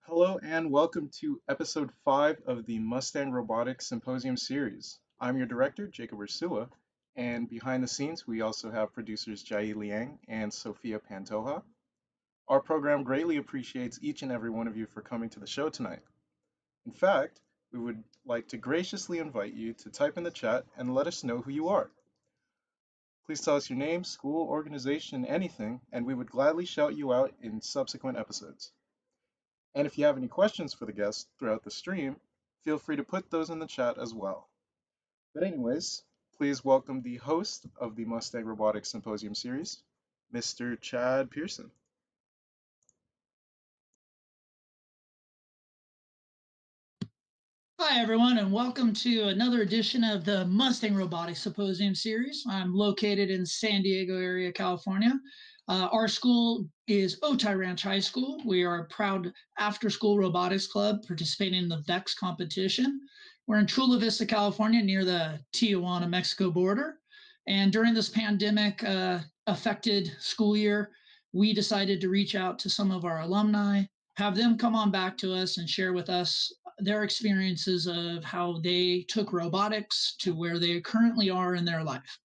Hello and welcome to episode 5 of the Mustang Robotics Symposium series. I'm your director, Jacob Ursua, and behind the scenes we also have producers Jai Liang and Sophia Pantoja. Our program greatly appreciates each and every one of you for coming to the show tonight. In fact, we would like to graciously invite you to type in the chat and let us know who you are. Please tell us your name, school, organization, anything, and we would gladly shout you out in subsequent episodes. And if you have any questions for the guests throughout the stream, feel free to put those in the chat as well. But anyways, please welcome the host of the Mustang Robotics Symposium series, Mr. Chad Pearson. Hi, everyone, and welcome to another edition of the Mustang Robotics Symposium series. I'm located in San Diego area, California. Our school is Otay Ranch High School. We are a proud after-school robotics club participating in the VEX competition. We're in Chula Vista, California, near the Tijuana, Mexico border. And during this pandemic affected school year, we decided to reach out to some of our alumni, have them come on back to us and share with us their experiences of how they took robotics to where they currently are in their life.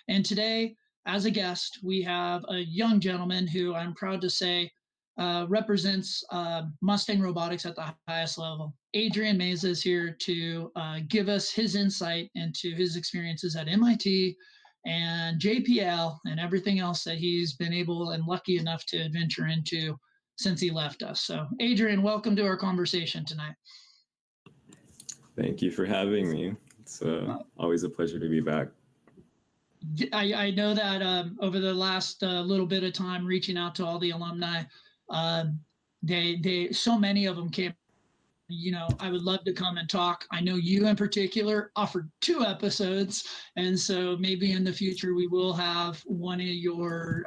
And today, as a guest, we have a young gentleman who I'm proud to say represents Mustang Robotics at the highest level. Adrian Meza is here to give us his insight into his experiences at MIT and JPL and everything else that he's been able and lucky enough to adventure into since he left us. So, Adrian, welcome to our conversation tonight. Thank you for having me. It's always a pleasure to be back. I know that over the last little bit of time reaching out to all the alumni, they so many of them came. You know, I would love to come and talk. I know you in particular offered 2 episodes, and so maybe in the future we will have one of your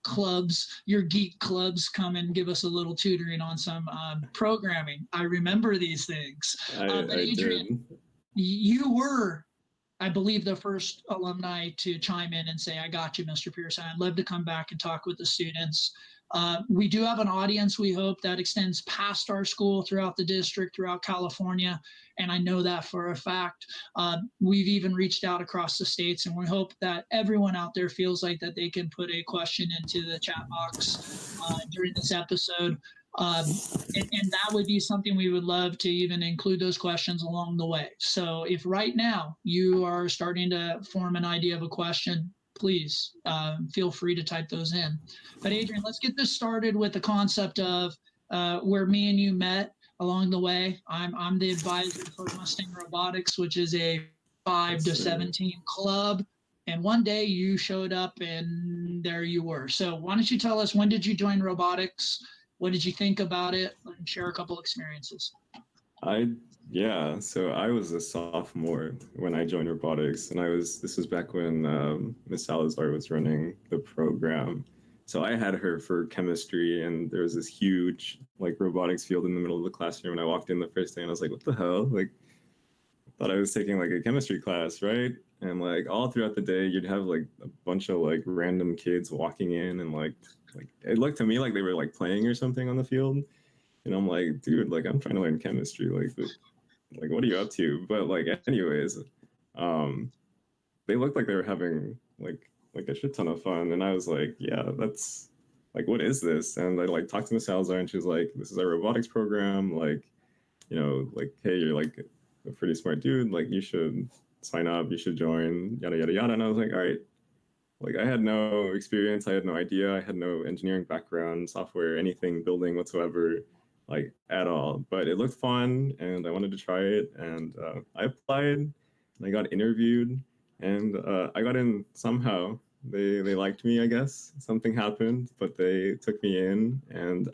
clubs, your geek clubs, come and give us a little tutoring on some programming. I remember these things. But Adrian, you were, I believe, the first alumni to chime in and say, I got you, Mr. Pearson. I'd love to come back and talk with the students. We do have an audience, we hope, that extends past our school throughout the district, throughout California, and I know that for a fact. We've even reached out across the states, and we hope that everyone out there feels like that they can put a question into the chat box during this episode. And that would be something we would love to even include those questions along the way. So if right now you are starting to form an idea of a question, please feel free to type those in. But Adrian, let's get this started with the concept of where me and you met along the way. I'm the advisor for Mustang Robotics, which is a 5 to 17 club. And one day you showed up and there you were. So why don't you tell us, when did you join robotics? What did you think about it? And share a couple experiences. So I was a sophomore when I joined robotics, and this was back when Miss Salazar was running the program. So I had her for chemistry, and there was this huge robotics field in the middle of the classroom. And I walked in the first day, and I was like, "What the hell?" I thought I was taking a chemistry class, right? And all throughout the day, you'd have a bunch of random kids walking in, and it looked to me like they were playing or something on the field. And I'm like, dude, I'm trying to learn chemistry. What are you up to? But anyways, they looked like they were having a shit ton of fun. And I was like, yeah, that's what is this? And I talked to Miss Salazar, and she was like, this is our robotics program. Hey, you're a pretty smart dude. You should sign up. You should join. Yada yada yada. And I was like, all right. I had no experience. I had no idea. I had no engineering background, software, anything, building whatsoever, at all. But it looked fun, and I wanted to try it. And I applied, and I got interviewed, and I got in somehow. They liked me, I guess. Something happened, but they took me in, and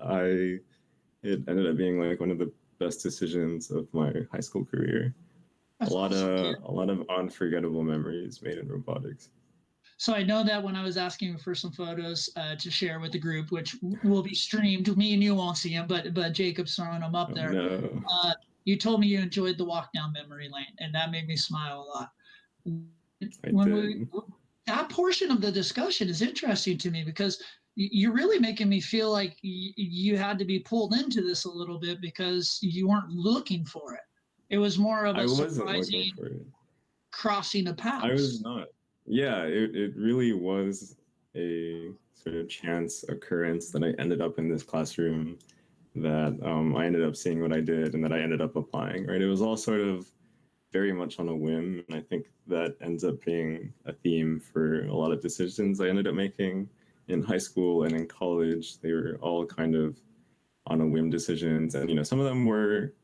it ended up being one of the best decisions of my high school career. That's awesome, a lot of unforgettable memories made in robotics. So I know that when I was asking for some photos to share with the group, which will be streamed, me and you won't see them, but Jacob's throwing them up there. No. You told me you enjoyed the walk down memory lane, and that made me smile a lot. I did. That portion of the discussion is interesting to me because you're really making me feel like you had to be pulled into this a little bit because you weren't looking for it. It was more of I a wasn't looking surprising for it. crossing of I was paths. not. Yeah, it really was a sort of chance occurrence that I ended up in this classroom, that I ended up seeing what I did and that I ended up applying, right? It was all sort of very much on a whim. And I think that ends up being a theme for a lot of decisions I ended up making in high school and in college. They were all kind of on a whim decisions. And, some of them were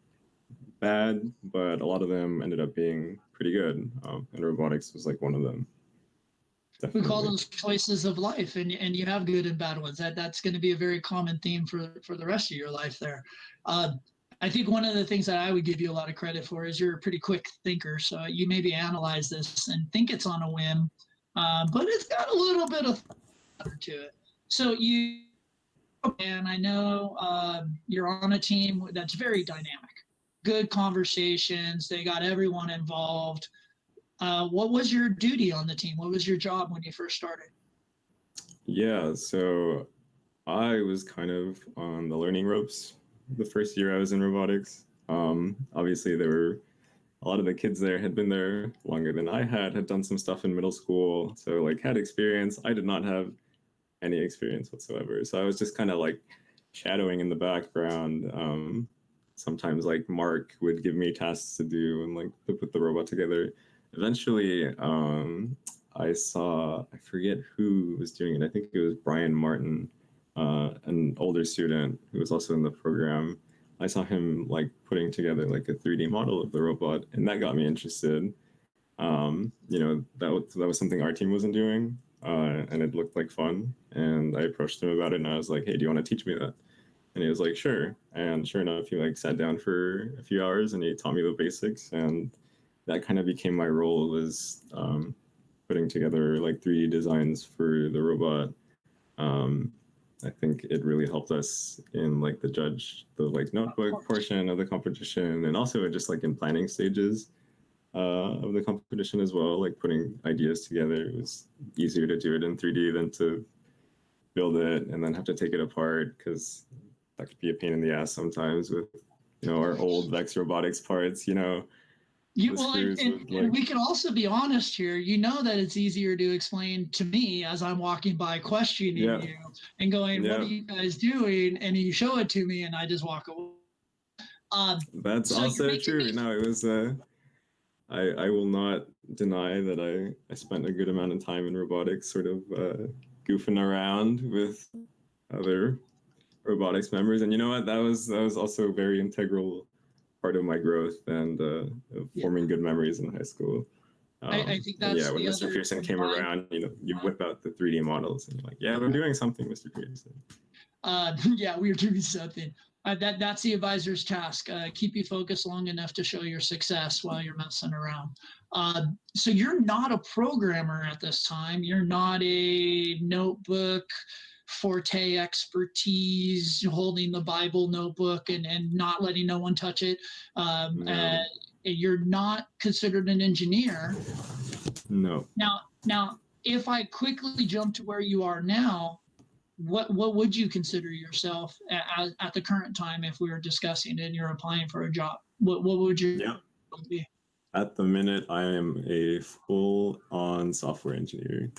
bad, but a lot of them ended up being pretty good. And robotics was like one of them. We call Definitely. those choices of life, and you have good and bad ones. That's going to be a very common theme for the rest of your life there. Uh, I think one of the things that I would give you a lot of credit for is you're a pretty quick thinker. So you maybe analyze this and think it's on a whim, but it's got a little bit of thought to it. So and I know you're on a team that's very dynamic. Good conversations. They got everyone involved. What was your duty on the team? What was your job when you first started? Yeah, so I was kind of on the learning ropes the first year I was in robotics. Obviously, there were a lot of the kids there had been there longer than I had done some stuff in middle school, so like had experience. I did not have any experience whatsoever, so I was just kind of like shadowing in the background. Sometimes like Mark would give me tasks to do and like to put the robot together. Eventually, I forget who was doing it. I think it was Brian Martin, an older student who was also in the program. I saw him like putting together like a 3D model of the robot, and that got me interested. That was something our team wasn't doing, and it looked like fun. And I approached him about it, and I was like, "Hey, do you want to teach me that?" And he was like, "Sure." And sure enough, he like sat down for a few hours, and he taught me the basics, and that kind of became my role, was putting together like 3D designs for the robot. Um, I think it really helped us in like the like notebook portion of the competition, and also just like in planning stages of the competition as well. Like putting ideas together, it was easier to do it in 3D than to build it and then have to take it apart, because that could be a pain in the ass sometimes with our old Vex Robotics parts. The Well, screws would and like, we can also be honest here. You know that it's easier to explain to me as I'm walking by questioning yeah, you and going, "What yeah. are you guys doing?" And you show it to me, and I just walk away. That's So you're also making true. me No, it was. I will not deny that I spent a good amount of time in robotics, sort of goofing around with other robotics members, and you know what? That was also a very integral part of my growth and yeah. forming good memories in high school. I think And yeah, that's when the Mr. other Pearson came combined. around, you whip out the 3D models and you're like, yeah, we're doing something, Mr. Pearson. Yeah, we are doing something. That's the advisor's task. Keep you focused long enough to show your success while you're messing around. So you're not a programmer at this time. You're not a notebook forte expertise holding the Bible notebook and not letting no one touch it. No, You're not considered an engineer. no. Now, if I quickly jump to where you are now, what would you consider yourself at the current time if we were discussing it and you're applying for a job? What would your Yeah. be? At the minute, I am a full-on software engineer.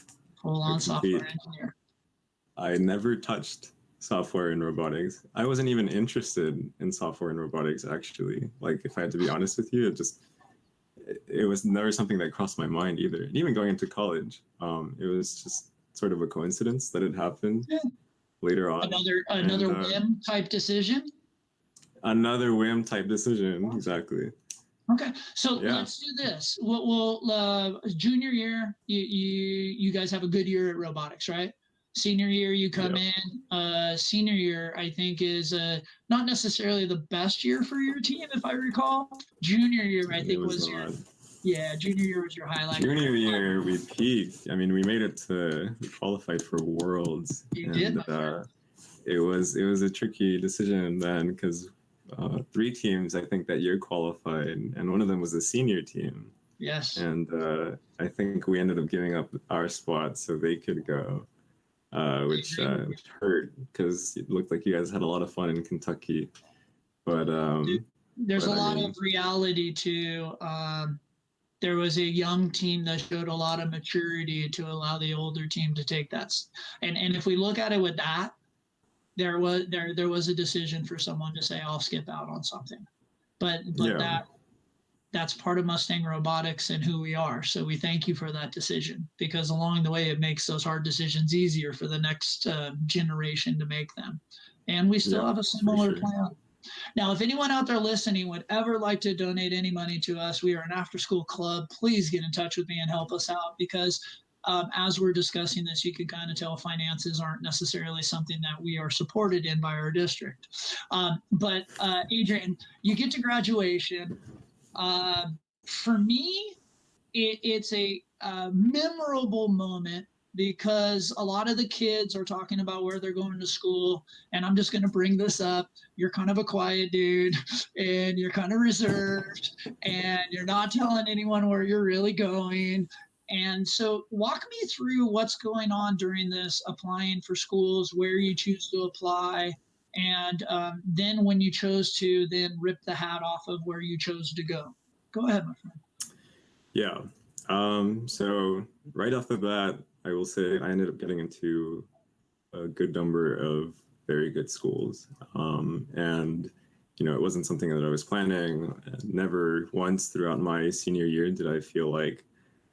Full A on software complete. engineer. I never touched software and robotics. I wasn't even interested in software and robotics, actually. Like, if I had to be honest with you, it was never something that crossed my mind either. And even going into college, it was just sort of a coincidence that it happened Yeah. later on. Another whim type decision. Another whim type decision, exactly. Okay, so Yeah. let's do this. Junior year, you guys have a good year at robotics, right? Senior year, you come Yep. in. Senior year, I think, is not necessarily the best year for your team, if I recall. Junior year, I It think, was was not. junior year was your highlight. Junior year, we peaked. I mean, we made it we qualified for Worlds. You and, did. it was a tricky decision then, because 3 teams I think that year qualified, and one of them was a senior team. Yes. And I think we ended up giving up our spot so they could go. which hurt because it looked like you guys had a lot of fun in Kentucky. But there's but a I lot mean, of reality to. There was a young team that showed a lot of maturity to allow the older team to take that. And if we look at it with that, there was a decision for someone to say, I'll skip out on something. But yeah, that's part of Mustang Robotics and who we are. So we thank you for that decision, because along the way, it makes those hard decisions easier for the next generation to make them. And we still yeah, have a for similar sure. plan. Now, if anyone out there listening would ever like to donate any money to us, we are an after school club. Please get in touch with me and help us out, because as we're discussing this, you can kind of tell finances aren't necessarily something that we are supported in by our district. But Adrian, you get to graduation. For me, it's a memorable moment, because a lot of the kids are talking about where they're going to school. And I'm just going to bring this up. You're kind of a quiet dude, and you're kind of reserved, and you're not telling anyone where you're really going. And so walk me through what's going on during this applying for schools, where you choose to apply, and then when you chose to then rip the hat off of where you chose to go. Go ahead, my friend. Yeah. So right off the bat, I will say I ended up getting into a good number of very good schools. And, it wasn't something that I was planning. Never once throughout my senior year did I feel like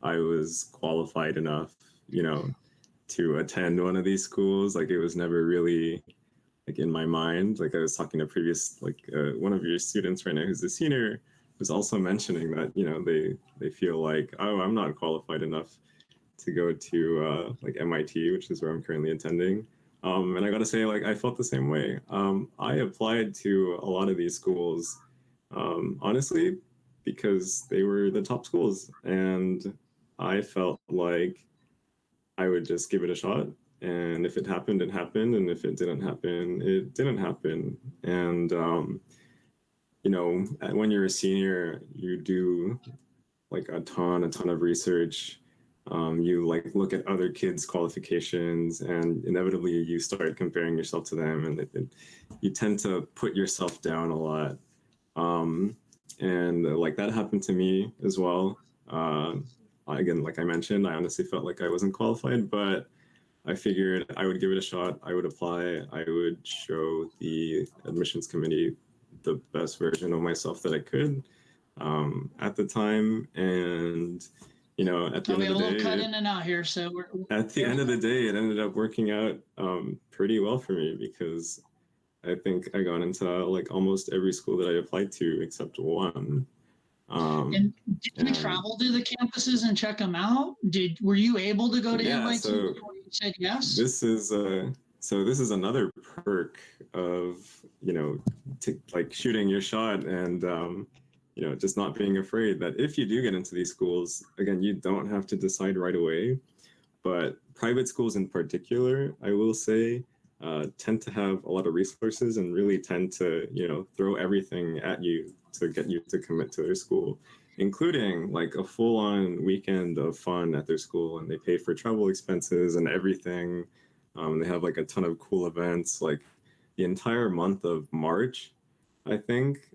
I was qualified enough, to attend one of these schools. Like, it was never really like in my mind. Like, I was talking to previous, like one of your students right now who's a senior was also mentioning that, they feel like, oh, I'm not qualified enough to go to like MIT, which is where I'm currently attending. And I got to say, like, I felt the same way. I applied to a lot of these schools, honestly, because they were the top schools. And I felt like I would just give it a shot. And if it happened, it happened. And if it didn't happen, it didn't happen. And, when you're a senior, you do like a ton of research. You like look at other kids' qualifications, and inevitably you start comparing yourself to them, and you tend to put yourself down a lot. And like that happened to me as well. Again, like I mentioned, I honestly felt like I wasn't qualified, but I figured I would give it a shot. I would apply. I would show the admissions committee the best version of myself that I could at the time. And at the end We of have a the little cut day, in and out here, so at the end of the day, it ended up working out pretty well for me, because I think I got into like almost every school that I applied to except one. And did you travel to the campuses and check them out? Were you able to go to Yeah, MIT so before you said yes? this is another perk of like shooting your shot, and just not being afraid that if you do get into these schools, again, you don't have to decide right away. But private schools in particular, I will say, tend to have a lot of resources and really tend to throw everything at you to get you to commit to their school, including like a full-on weekend of fun at their school, and they pay for travel expenses and everything. They have like a ton of cool events, like the entire month of March, I think.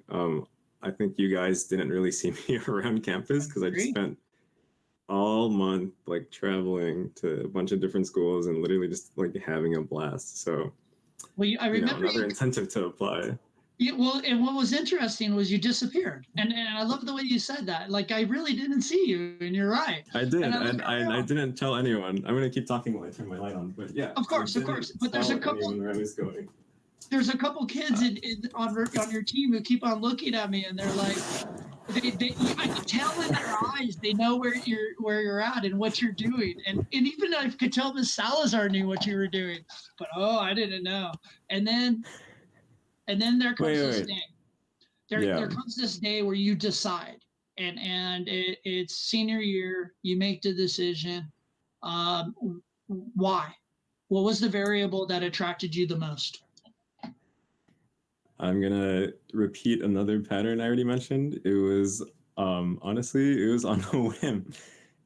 I think you guys didn't really see me around campus because I just spent all month like traveling to a bunch of different schools and literally just like having a blast. So, I remember another incentive to apply. Well, and what was interesting was you disappeared, and I love the way you said that. Like, I really didn't see you, and you're right. I did, and I didn't tell anyone. I'm gonna keep talking while I turn my light on, but yeah, of course. But there's a couple. Where I was going. There's a couple kids on your team who keep on looking at me, and they're like, I can tell in their eyes they know where you're at and what you're doing, and even I could tell Miss Salazar knew what you were doing, but I didn't know. And then there comes this day. There comes this day where you decide, and it's senior year. You make the decision. Why? What was the variable that attracted you the most? I'm gonna repeat another pattern I already mentioned. It was honestly, it was on a whim.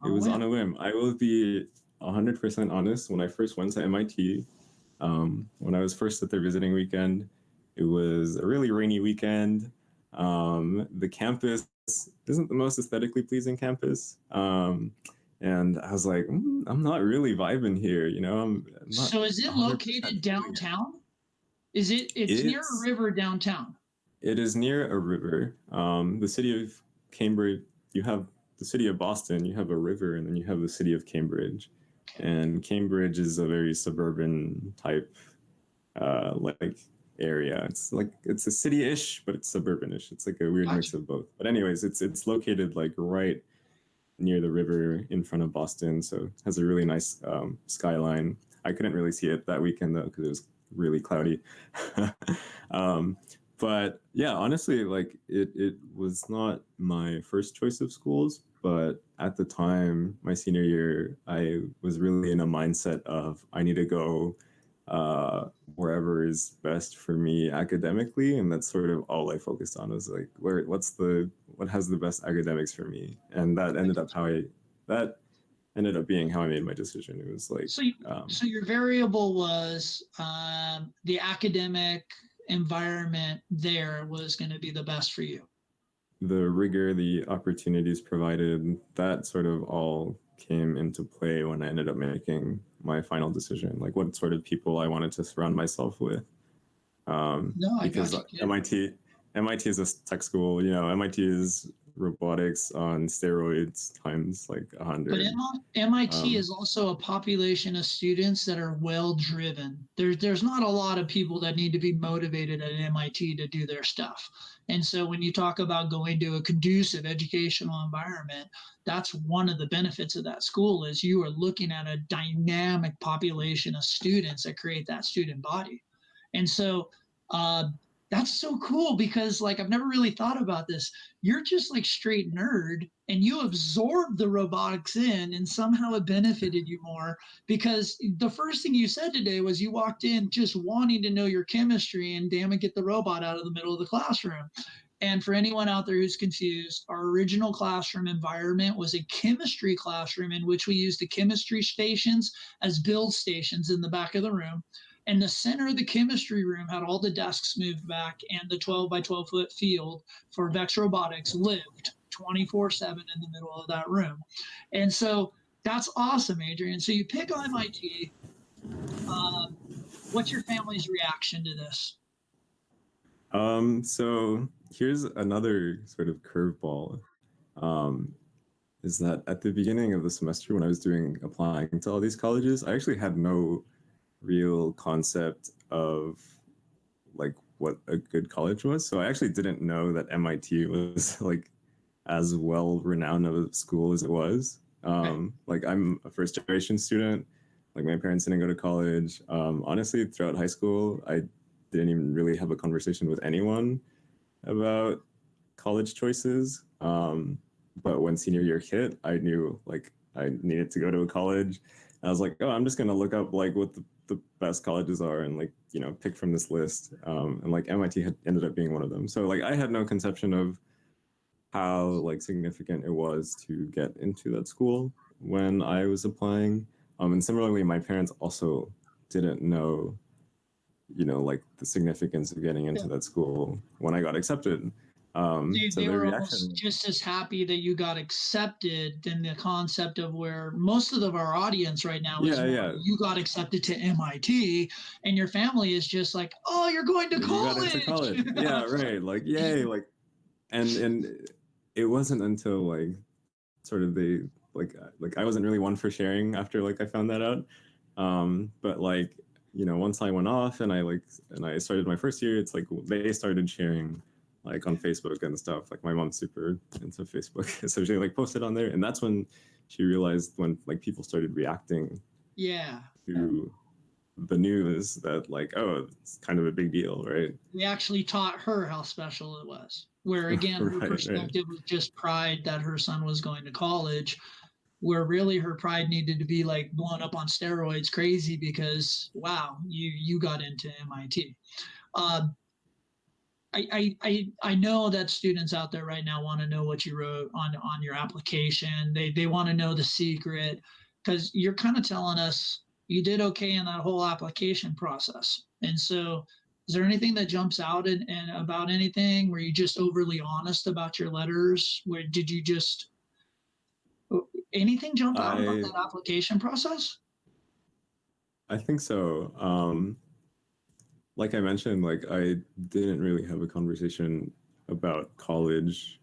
It was on a whim. I will be 100% honest, when I first went to MIT, when I was first at their visiting weekend, it was a really rainy weekend. The campus isn't the most aesthetically pleasing campus. And I was like, I'm not really vibing here, you know, I'm not So is it 100% located feeling it. downtown? Is it? It's near a It's river downtown. It is near a river. The city of Cambridge, you have the city of Boston, you have a river, and then you have the city of Cambridge. Okay. And Cambridge is a very suburban type, like area. It's a city-ish, but it's suburban-ish. It's like a weird Gotcha. mix of both. But anyways, it's located like right near the river in front of Boston, so it has a really nice skyline. I couldn't really see it that weekend though because it was really cloudy. um, but yeah, honestly, like it was not my first choice of schools, but at the time, my senior year, I was really in a mindset of I need to go wherever is best for me academically, and that's sort of all I focused on. Was like, what has the best academics for me, and that ended up being how I made my decision. It was like, So, so your variable was the academic environment there was going to be the best for you. the rigor, the opportunities provided, that sort of all came into play when I ended up making my final decision, like what sort of people I wanted to surround myself with. No, I Because got you. MIT is a tech school, you know, MIT is robotics on steroids times like 100. But MIT is also a population of students that are well driven. There's not a lot of people that need to be motivated at MIT to do their stuff. And so when you talk about going to a conducive educational environment, that's one of the benefits of that school is you are looking at a dynamic population of students that create that student body. And so that's so cool because like I've never really thought about this. You're just like straight nerd and you absorbed the robotics in and somehow it benefited you more because the first thing you said today was you walked in just wanting to know your chemistry and damn it, get the robot out of the middle of the classroom. And for anyone out there who's confused, our original classroom environment was a chemistry classroom in which we used the chemistry stations as build stations in the back of the room. And the center of the chemistry room had all the desks moved back, and the 12 by 12 foot field for Vex Robotics lived 24/7 in the middle of that room. And so that's awesome, Adrian. So you pick MIT. What's your family's reaction to this? So here's another sort of curveball. Is that at the beginning of the semester when I was applying to all these colleges, I actually had no real concept of like what a good college was. So I actually didn't know that MIT was like as well renowned of a school as it was. Like I'm a first generation student. Like my parents didn't go to college. Honestly, throughout high school, I didn't even really have a conversation with anyone about college choices. But when senior year hit, I knew like I needed to go to a college. I was like, oh, I'm just gonna look up like what the best colleges are and like you know pick from this list. And like MIT had ended up being one of them. So like I had no conception of how like significant it was to get into that school when I was applying. And similarly, my parents also didn't know, you know, like the significance of getting into that school when I got accepted. So They their were almost reaction, just as happy that you got accepted than the concept of where most of our audience right now is yeah, more yeah, you got accepted to MIT and your family is just like, oh, you're going to you got into college. college, yeah, right, like yay, like, and it wasn't until like sort of like I wasn't really one for sharing after like I found that out, but like you know once I went off and I started my first year, it's like they started sharing like on Facebook and stuff. Like my mom's super into Facebook, so she like posted on there, and that's when she realized when like people started reacting Yeah. to the news that like oh it's kind of a big deal, right? We actually taught her how special it was. Where again, her Right. perspective was just pride that her son was going to college, where really her pride needed to be like blown up on steroids crazy because wow, you got into MIT. Uh, I know that students out there right now want to know what you wrote on your application. They want to know the secret. because you're kind of telling us you did okay in that whole application process. And so, is there anything that jumps out and about anything? Were you just overly honest about your letters? Where did you just anything jump out about I that application process? I think so. Like I mentioned, like I didn't really have a conversation about college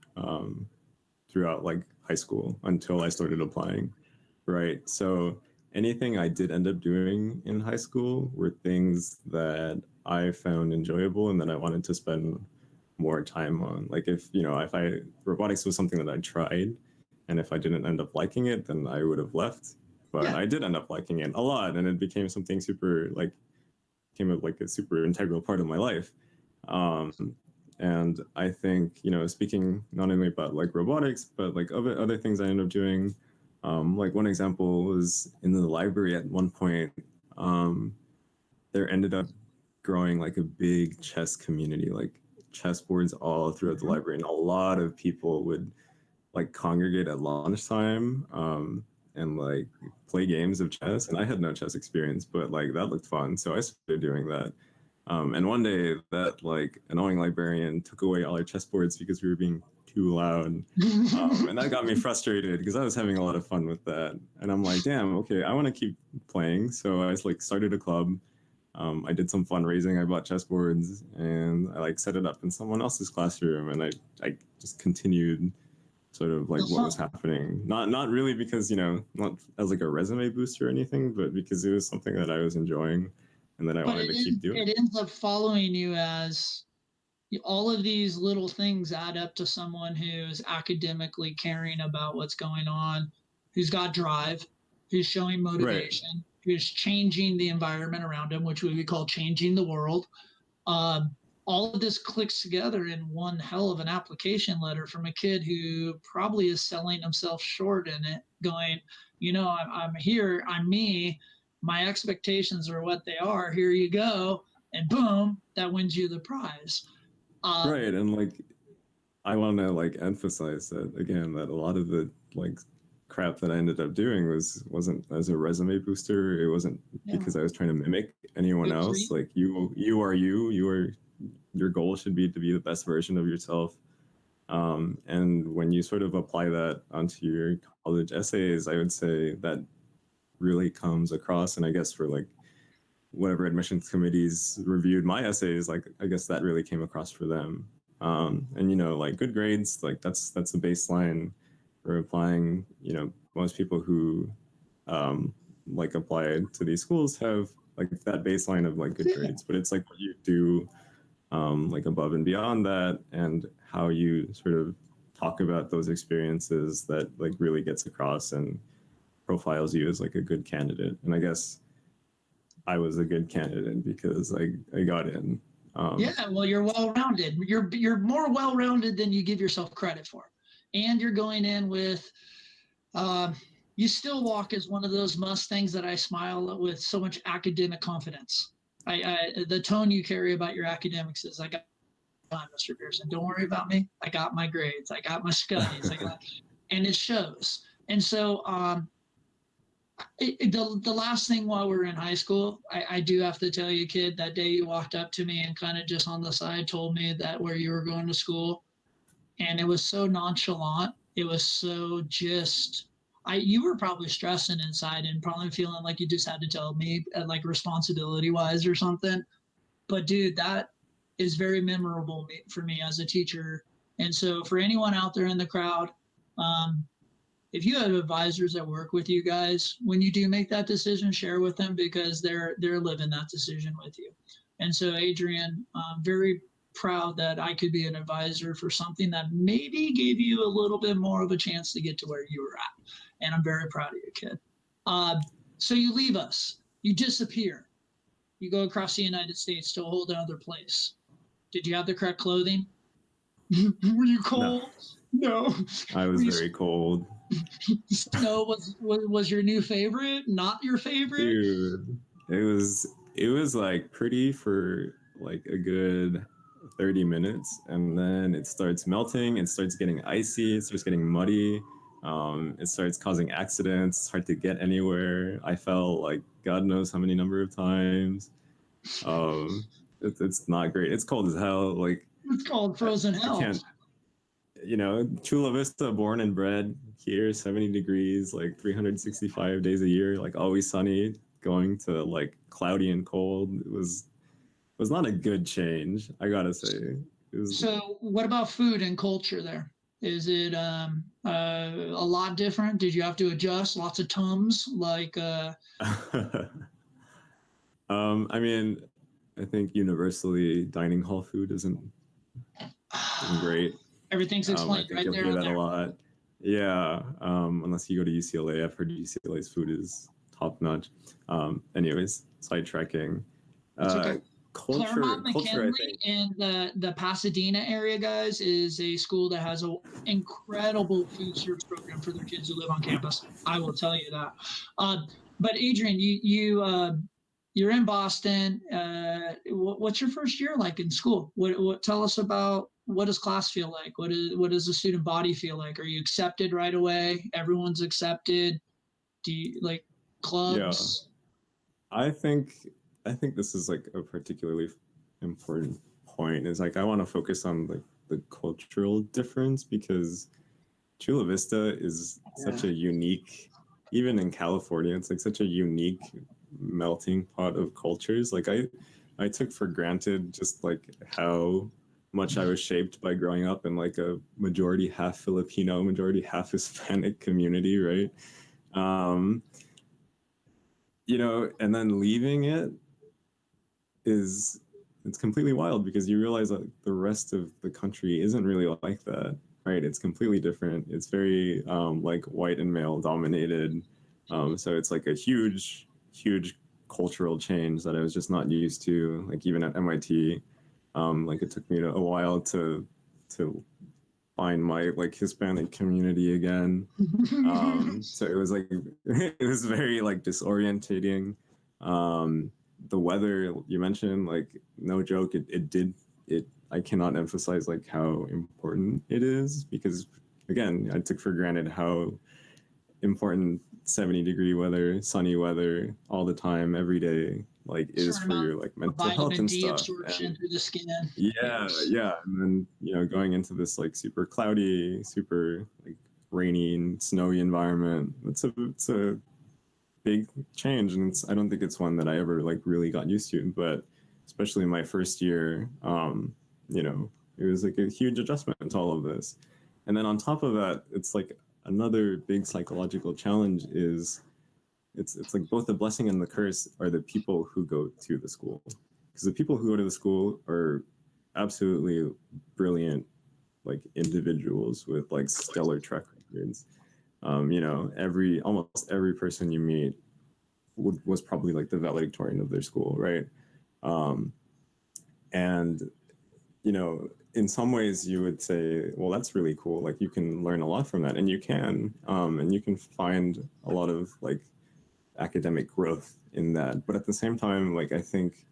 throughout like high school until I started applying, right? So anything I did end up doing in high school were things that I found enjoyable and that I wanted to spend more time on. Like if, if I robotics was something that I tried and if I didn't end up liking it, then I would have left. But Yeah. I did end up liking it a lot and it became something super like came up like a super integral part of my life. Um, and I think, speaking not only about like robotics, but like other things I ended up doing, like one example was in the library at one point, there ended up growing like a big chess community, like chessboards all throughout the library. And a lot of people would like congregate at lunchtime and like play games of chess. And I had no chess experience, but like that looked fun. So I started doing that. And one day that like annoying librarian took away all our chessboards because we were being too loud. And that got me frustrated because I was having a lot of fun with that. And I'm like, damn, okay, I want to keep playing. So I like started a club. I did some fundraising. I bought chessboards and I like set it up in someone else's classroom. And I just continued sort of like what was happening. Not really because, not as like a resume booster or anything, but because it was something that I was enjoying and that I wanted to keep doing. It ends up following you as all of these little things add up to someone who's academically caring about what's going on, who's got drive, who's showing motivation, right, who's changing the environment around him, which we would call changing the world. All of this clicks together in one hell of an application letter from a kid who probably is selling himself short in it, going, I'm here, I'm me, my expectations are what they are, here you go, and boom, that wins you the prize. Right, and like I want to like emphasize that again, that a lot of the like crap that I ended up doing wasn't as a resume booster. It wasn't because I was trying to mimic anyone else. Like you are your goal should be to be the best version of yourself. And when you sort of apply that onto your college essays, I would say that really comes across. And I guess for like whatever admissions committees reviewed my essays, like I guess that really came across for them. And like good grades, like that's the baseline for applying. Most people who like apply to these schools have like that baseline of like good grades, but it's like what you do like above and beyond that and how you sort of talk about those experiences that like really gets across and profiles you as like a good candidate. And I guess I was a good candidate because I got in. Yeah, well, you're well-rounded. You're more well-rounded than you give yourself credit for. And you're going in with you still walk as one of those Mustangs that I smile with so much academic confidence. The tone you carry about your academics is, I got time, Mr. Pearson. Don't worry about me. I got my grades. I got my studies. And it shows. And so the last thing while we were in high school, I do have to tell you, kid, that day you walked up to me and kind of just on the side told me that where you were going to school. And it was so nonchalant. It was so just, you were probably stressing inside and probably feeling like you just had to tell me like responsibility wise or something. But dude, that is very memorable for me as a teacher. And so for anyone out there in the crowd, if you have advisors that work with you guys, when you do make that decision, share with them because they're living that decision with you. And so, Adrian, I'm very proud that I could be an advisor for something that maybe gave you a little bit more of a chance to get to where you were at. And I'm very proud of you, kid. So you leave us, you disappear, you go across the United States to a whole other place. Did you have the correct clothing? Were you cold? No. I was very cold. Snow was your new favorite? Not your favorite? Dude, it was like pretty for like a good 30 minutes, and then it starts melting, it starts getting icy, it starts getting muddy, It starts causing accidents. It's hard to get anywhere. I fell like God knows how many number of times. It's not great. It's cold as hell. Like It's called frozen I hell. can't, Chula Vista, born and bred here, 70 degrees, like 365 days a year, like always sunny, going to like cloudy and cold. It was not a good change, I gotta say. So what about food and culture there? Is it a lot different? Did you have to adjust? Lots of Tums? Like I mean, I think universally dining hall food isn't great. Everything's I explained think right you'll there. hear that a lot. Yeah, unless you go to UCLA. I've heard UCLA's food is top notch. Anyways, sidetracking. Okay. Claremont Culture, I McKinley think. in the Pasadena area, guys, is a school that has an incredible food service program for their kids who live on campus. I will tell you that. But Adrian, you're in Boston. What's your first year like in school? What tell us about what does class feel like? What does the student body feel like? Are you accepted right away? Everyone's accepted. Do you like clubs? Yeah, I think this is like a particularly important point. Is like I want to focus on like the cultural difference because Chula Vista is such a unique, even in California, it's like such a unique melting pot of cultures. Like I took for granted just like how much I was shaped by growing up in like a majority half Filipino, majority half Hispanic community, right? Um, and then leaving it's completely wild because you realize that the rest of the country isn't really like that, right? It's completely different. It's very like white and male dominated. So it's like a huge cultural change that I was just not used to. Like even at MIT, like it took me a while to find my like Hispanic community again. So it was like it was very like disorientating. The weather you mentioned, like no joke, it I cannot emphasize like how important it is because again, I took for granted how important 70-degree weather, sunny weather all the time, every day, like is for your like mental health and D stuff. absorption through the skin. Yeah, yeah. And then, going into this like super cloudy, super like rainy and snowy environment, it's a big change. And I don't think it's one that I ever like really got used to, but especially my first year, it was like a huge adjustment to all of this. And then on top of that, it's like another big psychological challenge is it's like both the blessing and the curse are the people who go to the school, because the people who go to the school are absolutely brilliant like individuals with like stellar track records. Almost every person you meet was probably like the valedictorian of their school, right? And in some ways you would say, well, that's really cool, like you can learn a lot from that, and you can find a lot of like academic growth in that. But at the same time, like I think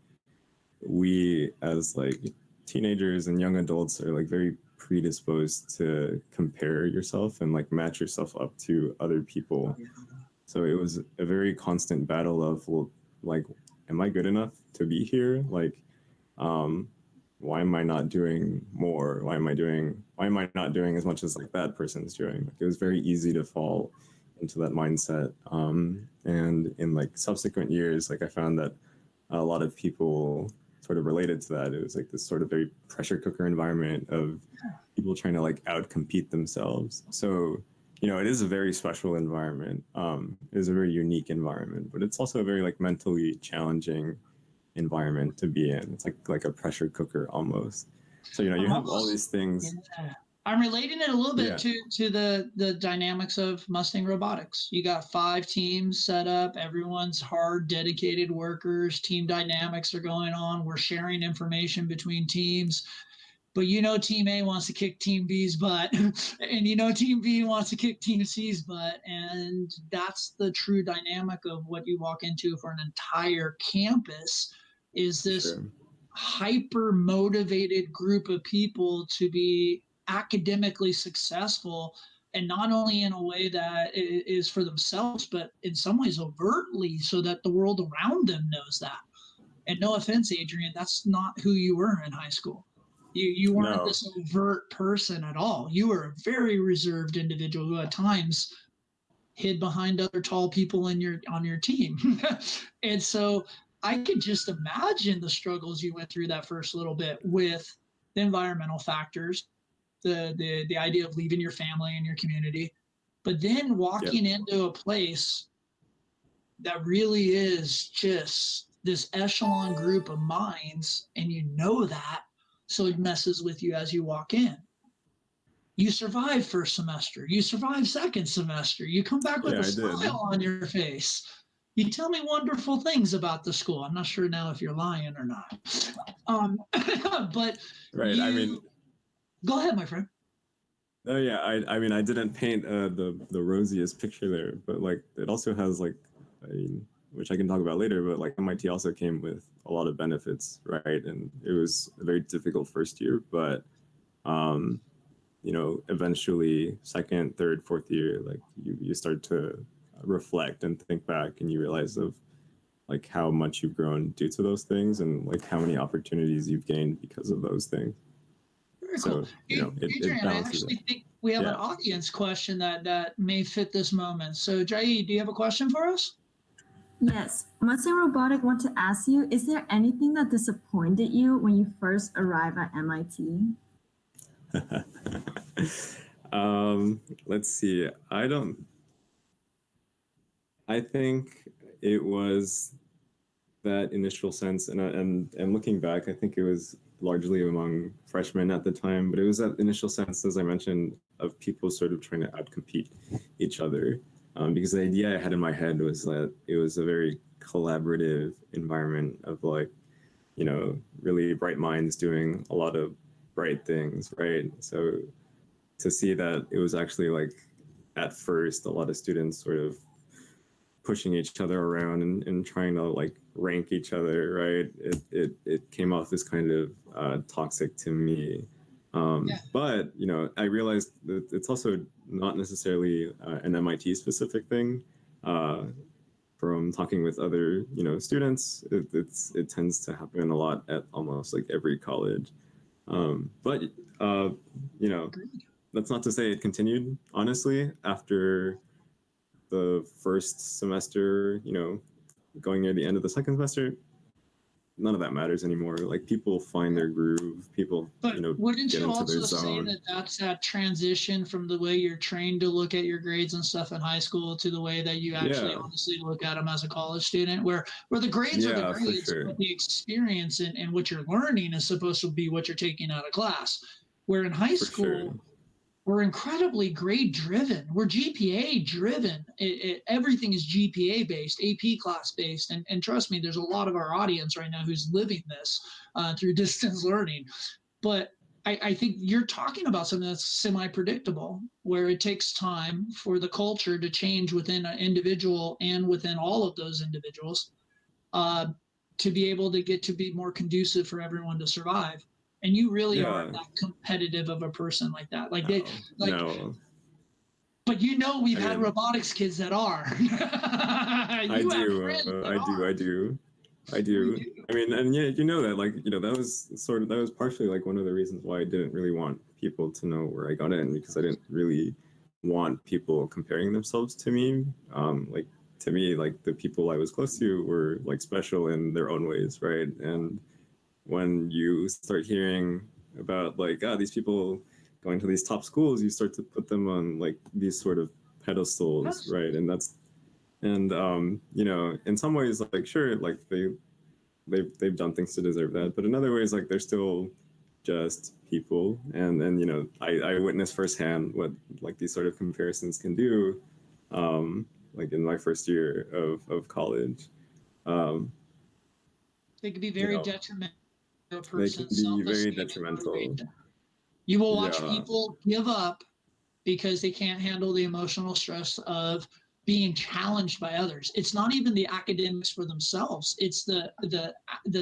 we as like teenagers and young adults are like very predisposed to compare yourself and like match yourself up to other people. So it was a very constant battle of, well, like, am I good enough to be here? Like, why am I not doing more? Why am I not doing as much as like that person's doing? Like, it was very easy to fall into that mindset. And in like subsequent years, like I found that a lot of people sort of related to that. It was like this sort of very pressure cooker environment of people trying to like outcompete themselves. So, it is a very special environment. It is a very unique environment, but it's also a very like mentally challenging environment to be in. It's like a pressure cooker almost. So, you have all these things. Yeah. I'm relating it a little bit to the dynamics of Mustang Robotics. You got 5 teams set up. Everyone's hard, dedicated workers. Team dynamics are going on. We're sharing information between teams. But Team A wants to kick Team B's butt, and Team B wants to kick Team C's butt, and that's the true dynamic of what you walk into for an entire campus. Is this hyper motivated group of people to be academically successful, and not only in a way that is for themselves, but in some ways overtly, so that the world around them knows that. And no offense, Adrian, that's not who you were in high school. You weren't No. this overt person at all. You were a very reserved individual who at times hid behind other tall people on your team. And so I could just imagine the struggles you went through that first little bit with the environmental factors, the idea of leaving your family and your community, but then walking into a place that really is just this echelon group of minds, and you know that, so it messes with you as you walk in. You survive first semester, you survive second semester, you come back with a smile on your face. You tell me wonderful things about the school. I'm not sure now if you're lying or not. But right. I mean, go ahead, my friend. Oh yeah, I mean, I didn't paint the rosiest picture there, but like it also has like, I mean, which I can talk about later, but like MIT also came with a lot of benefits, right? And it was a very difficult first year, but you know, eventually second, third, fourth year, like you start to reflect and think back, and you realize of like how much you've grown due to those things, and like how many opportunities you've gained because of those things. Very so cool. you know, Adrian, I actually think we have an audience question that may fit this moment. So Jai, do you have a question for us? Yes, Mustang Robotic want to ask you, is there anything that disappointed you when you first arrived at MIT? Let's see. I think it was that initial sense, and looking back, I think it was largely among freshmen at the time, but it was that initial sense, as I mentioned, of people sort of trying to outcompete each other. Because the idea I had in my head was that it was a very collaborative environment of like, you know, really bright minds doing a lot of bright things, right? So to see that it was actually like, at first, a lot of students sort of pushing each other around and trying to like rank each other, right? It came off as kind of toxic to me. But, you know, I realized that it's also not necessarily an MIT specific thing. From talking with other, you know, students, it tends to happen a lot at almost like every college. But, you know, that's not to say it continued, honestly, after the first semester, you know, going near the end of the second semester, none of that matters anymore. Like people find their groove, people, but you know, wouldn't get you into their also say zone. that that's that transition from the way you're trained to look at your grades and stuff in high school to the way that you actually honestly look at them as a college student, where the grades are the grades, for sure. but the experience and what you're learning is supposed to be what you're taking out of class. Where in high school, we're incredibly grade driven. We're GPA driven. Everything is GPA based, AP class based. And trust me, there's a lot of our audience right now who's living this through distance learning. But I think you're talking about something that's semi-predictable, where it takes time for the culture to change within an individual and within all of those individuals to be able to get to be more conducive for everyone to survive. And you really aren't that competitive of a person like that. Like no. But you know, we've had robotics kids that are. I do. I mean, and yeah, you know that, like, you know, that was partially like one of the reasons why I didn't really want people to know where I got in, because I didn't really want people comparing themselves to me. Like, to me, like the people I was close to were like special in their own ways, right? And when you start hearing about like, these people going to these top schools, you start to put them on like these sort of pedestals, right? And you know, in some ways, like, sure, like they've done things to deserve that, but in other ways, like, they're still just people. And you know, I witnessed firsthand what like these sort of comparisons can do, like in my first year of college. They could be very detrimental to a person's they can be very detrimental. You will watch people give up because they can't handle the emotional stress of being challenged by others. It's not even the academics for themselves. It's the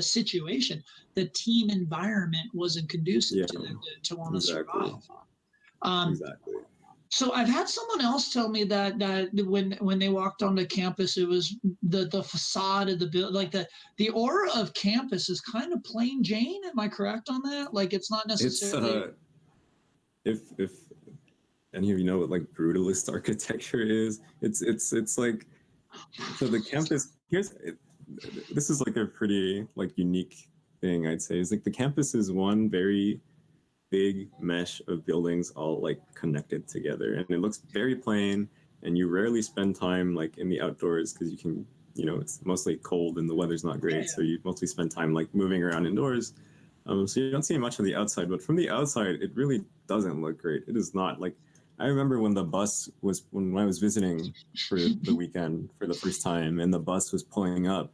situation. The team environment wasn't conducive to them to want to survive. Exactly. So I've had someone else tell me that when they walked onto campus, it was the facade of the building, like the aura of campus is kind of plain Jane. Am I correct on that? Like it's not It's necessarily. if any of you know what like brutalist architecture is, it's like, so the campus this is like a pretty like unique thing I'd say, is like the campus is one very big mesh of buildings all like connected together, and it looks very plain, and you rarely spend time like in the outdoors because you can, it's mostly cold and the weather's not great, Yeah. so you mostly spend time like moving around indoors. So you don't see much of the outside, but from the outside it really doesn't look great. It is not like, I remember when when I was visiting for the weekend for the first time, and the bus was pulling up,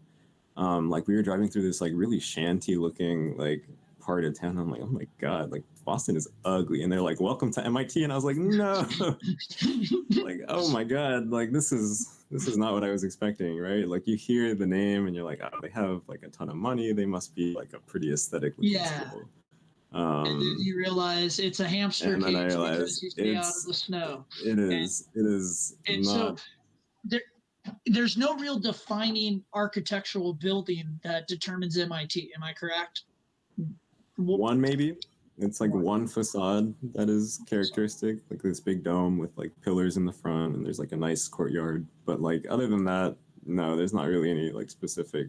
like we were driving through this like really shanty looking like part of town. I'm like, oh my god, like Boston is ugly. And they're like, welcome to MIT, and I was like, no. Like, oh my god, like this is not what I was expecting, right? Like you hear the name and you're like, oh, they have like a ton of money, they must be like a pretty aesthetic looking Yeah. school. And then you realize it's a hamster And then I cage because realized you stay out of the snow. it is And not. so there's no real defining architectural building that determines MIT. Am I correct? One maybe. It's like one facade that is characteristic, like this big dome with like pillars in the front, and there's like a nice courtyard. But like other than that, no, there's not really any like specific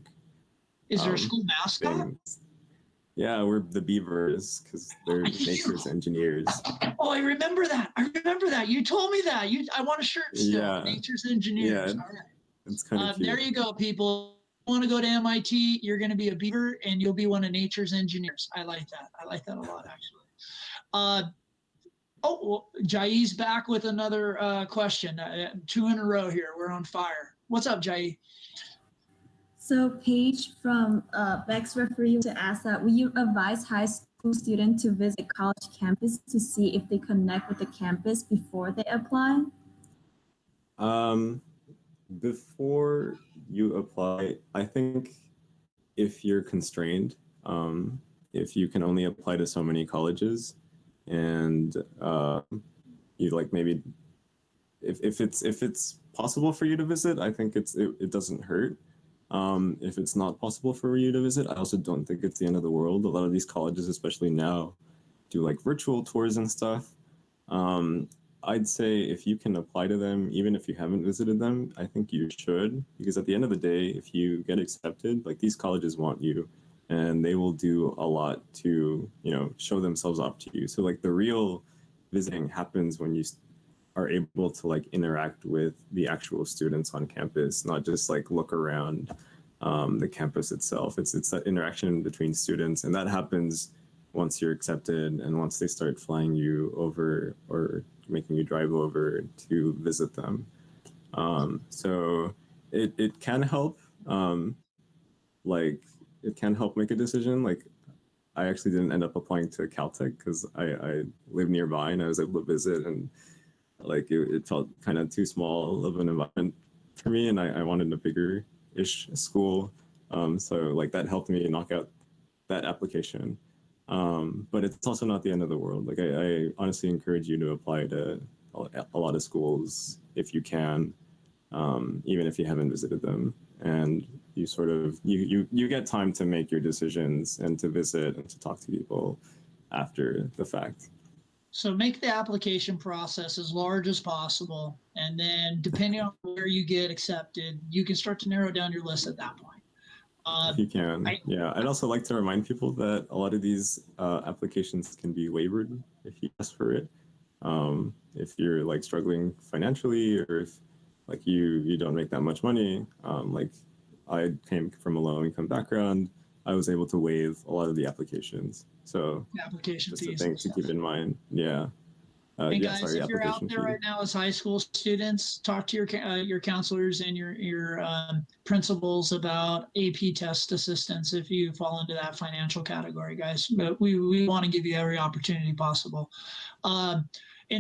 Is there a school mascot? things. Yeah, we're the Beavers because they're nature's engineers. Oh, I remember that. You told me that. I want a shirt still. Yeah. Nature's engineers. Yeah, All right. it's kind of cute. There you go, people. Want to go to MIT, you're going to be a beaver and you'll be one of nature's engineers. I like that. I like that a lot, actually. Well, Jai's back with another question. 2 in a row here. We're on fire. What's up, Jai? So Paige from Beck's referee to ask that, will you advise high school students to visit college campus to see if they connect with the campus before they apply? Before you apply, I think if you're constrained, if you can only apply to so many colleges, and you like maybe if it's possible for you to visit, I think it doesn't hurt. If it's not possible for you to visit, I also don't think it's the end of the world. A lot of these colleges, especially now, do like virtual tours and stuff. I'd say if you can apply to them, even if you haven't visited them, I think you should, because at the end of the day, if you get accepted, like these colleges want you, and they will do a lot to, show themselves off to you. So like the real visiting happens when you are able to like interact with the actual students on campus, not just like look around the campus itself. It's that interaction between students, and that happens once you're accepted and once they start flying you over or making you drive over to visit them. So it can help. Like it can help make a decision. Like I actually didn't end up applying to Caltech because I live nearby and I was able to visit, and like it felt kind of too small of an environment for me, and I wanted a bigger-ish school. So like that helped me knock out that application. But it's also not the end of the world. Like I honestly encourage you to apply to a lot of schools if you can, even if you haven't visited them. And you sort of you get time to make your decisions and to visit and to talk to people after the fact. So make the application process as large as possible, and then depending on where you get accepted, you can start to narrow down your list at that point. If you can. Yeah. I'd also like to remind people that a lot of these applications can be waived if you ask for it. If you're like struggling financially, or if like you don't make that much money, like I came from a low income background, I was able to waive a lot of the applications. So application just fees. a thing to keep in mind. Yeah. And guys, if you're out there fee. right now as high school students, talk to your counselors and your principals about AP test assistance if you fall into that financial category, guys. But we want to give you every opportunity possible. And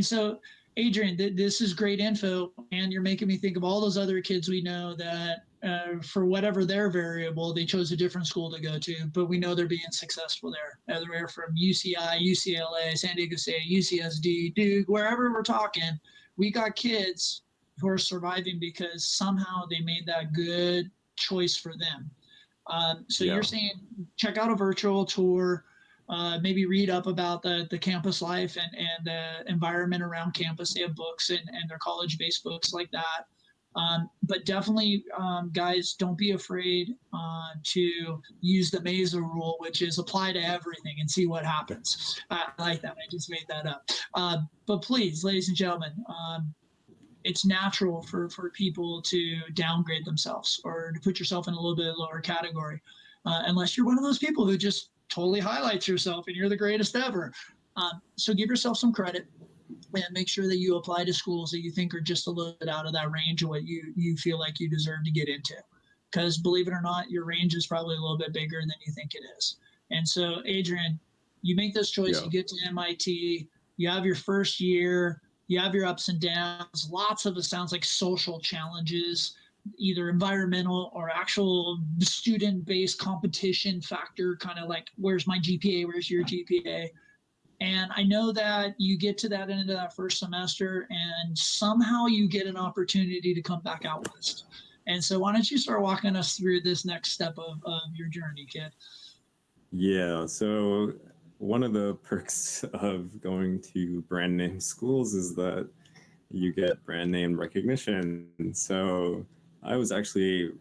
so, Adrian, this is great info, and you're making me think of all those other kids we know that for whatever their variable, they chose a different school to go to, but we know they're being successful there. They're from UCI, UCLA, San Diego State, UCSD, Duke, wherever we're talking, we got kids who are surviving because somehow they made that good choice for them. So Yeah. you're saying check out a virtual tour, maybe read up about the campus life and the environment around campus. They have books and their college-based books like that. But definitely, guys, don't be afraid to use the Mesa rule, which is apply to everything and see what happens. I like that. I just made that up. But please, ladies and gentlemen, it's natural for people to downgrade themselves or to put yourself in a little bit lower category, unless you're one of those people who just totally highlights yourself and you're the greatest ever. So give yourself some credit and make sure that you apply to schools that you think are just a little bit out of that range of what you feel like you deserve to get into. Because believe it or not, your range is probably a little bit bigger than you think it is. And so, Adrian, you make this choice, you get to MIT, you have your first year, you have your ups and downs. Lots of it sounds like social challenges, either environmental or actual student-based competition factor, kind of like, where's my GPA, where's your GPA? And I know that you get to that end of that first semester and somehow you get an opportunity to come back out west. And so why don't you start walking us through this next step of your journey, kid? Yeah, so one of the perks of going to brand name schools is that you get brand name recognition. So I was actually,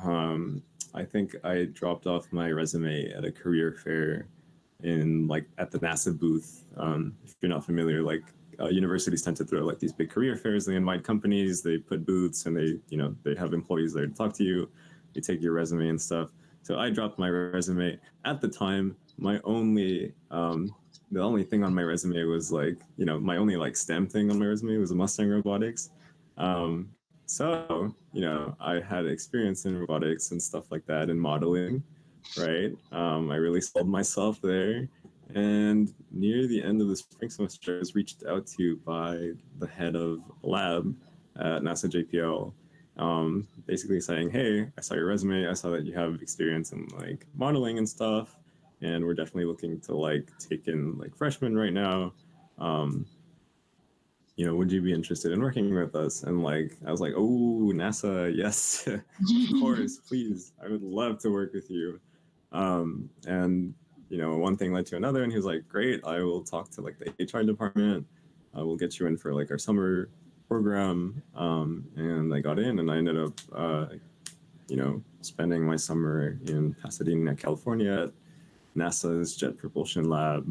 I think I dropped off my resume at a career fair at the NASA booth. If you're not familiar, universities tend to throw like these big career fairs. They invite companies, they put booths, and they have employees there to talk to you. They take your resume and stuff. So I dropped my resume. At the time, my only the only thing on my resume was my only STEM thing on my resume was a Mustang Robotics. So I had experience in robotics and stuff like that and modeling, right? I really sold myself there. And near the end of the spring semester, I was reached out to by the head of lab at NASA JPL, basically saying, hey, I saw your resume. I saw that you have experience in modeling and stuff. And we're definitely looking to take in freshmen right now. Would you be interested in working with us? And I was like, oh, NASA, yes, of course, please. I would love to work with you. And one thing led to another, and he was like, great, I will talk to the HR department. We'll get you in for our summer program. And I got in, and I ended up, spending my summer in Pasadena, California at NASA's Jet Propulsion Lab,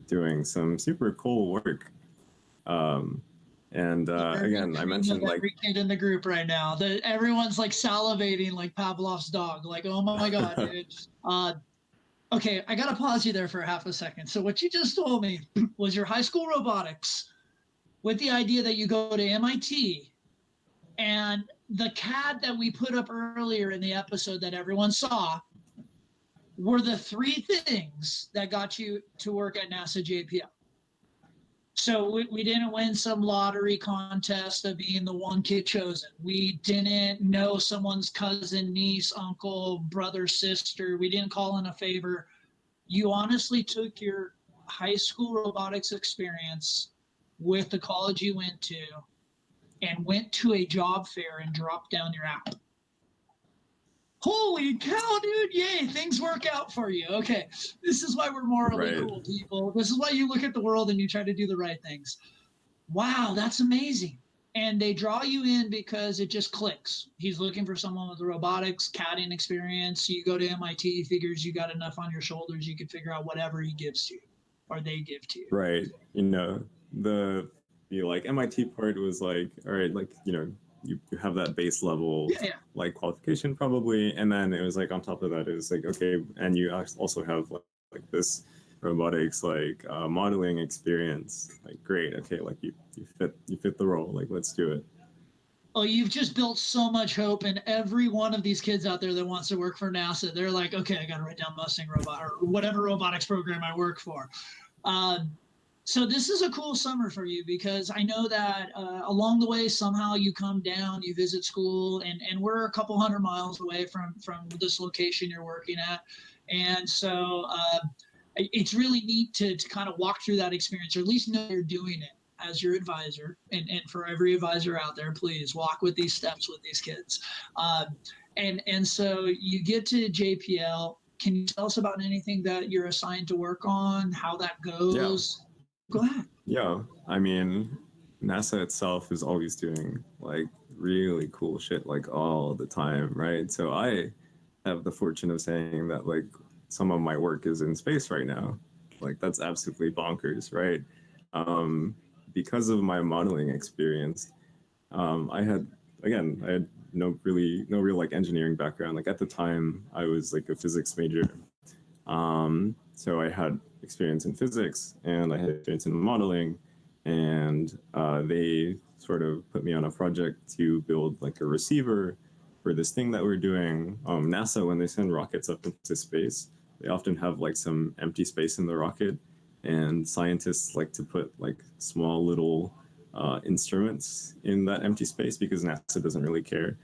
doing some super cool work. Again, I mentioned every kid in the group right now that everyone's salivating like Pavlov's dog. Oh my God, dude. Okay, I gotta pause you there for half a second. So what you just told me was your high school robotics with the idea that you go to MIT, and the CAD that we put up earlier in the episode that everyone saw were the three things that got you to work at NASA JPL. So we didn't win some lottery contest of being the one kid chosen. We didn't know someone's cousin, niece, uncle, brother, sister. We didn't call in a favor. You honestly took your high school robotics experience with the college you went to and went to a job fair and dropped down your app. Holy cow, dude. Yay, things work out for you. Okay, this is why we're morally cool, people. This is why you look at the world and you try to do the right things. Wow, that's amazing. And they draw you in because it just clicks. He's looking for someone with robotics, CADing experience. You go to MIT, he figures you got enough on your shoulders, you can figure out whatever he gives to you or they give to you. Right. The MIT part was all right, you have that base level qualification probably, and then it was on top of that it was okay, and you also have this robotics modeling experience, great, okay, you fit the role, let's do it. Oh, you've just built so much hope in every one of these kids out there that wants to work for NASA. They're okay, I gotta write down Mustang Robot or whatever robotics program I work for. So this is a cool summer for you because I know that along the way somehow you come down, you visit school, and we're a couple 100 miles away from this location you're working at, and so it's really neat to kind of walk through that experience, or at least know you're doing it as your advisor. And for every advisor out there, please walk with these steps with these kids. And so you get to JPL. Can you tell us about anything that you're assigned to work on, how that goes? Go ahead. Yeah, I mean, NASA itself is always doing like really cool shit like all the time, right? So I have the fortune of saying that like some of my work is in space right now. Like that's absolutely bonkers, right? Because of my modeling experience, I had no real like engineering background. Like at the time, I was like a physics major, so I had experience in physics and I had experience in modeling, and they sort of put me on a project to build like a receiver for this thing that we're doing. NASA, when they send rockets up into space, they often have like some empty space in the rocket, and scientists like to put like small little instruments in that empty space because NASA doesn't really care.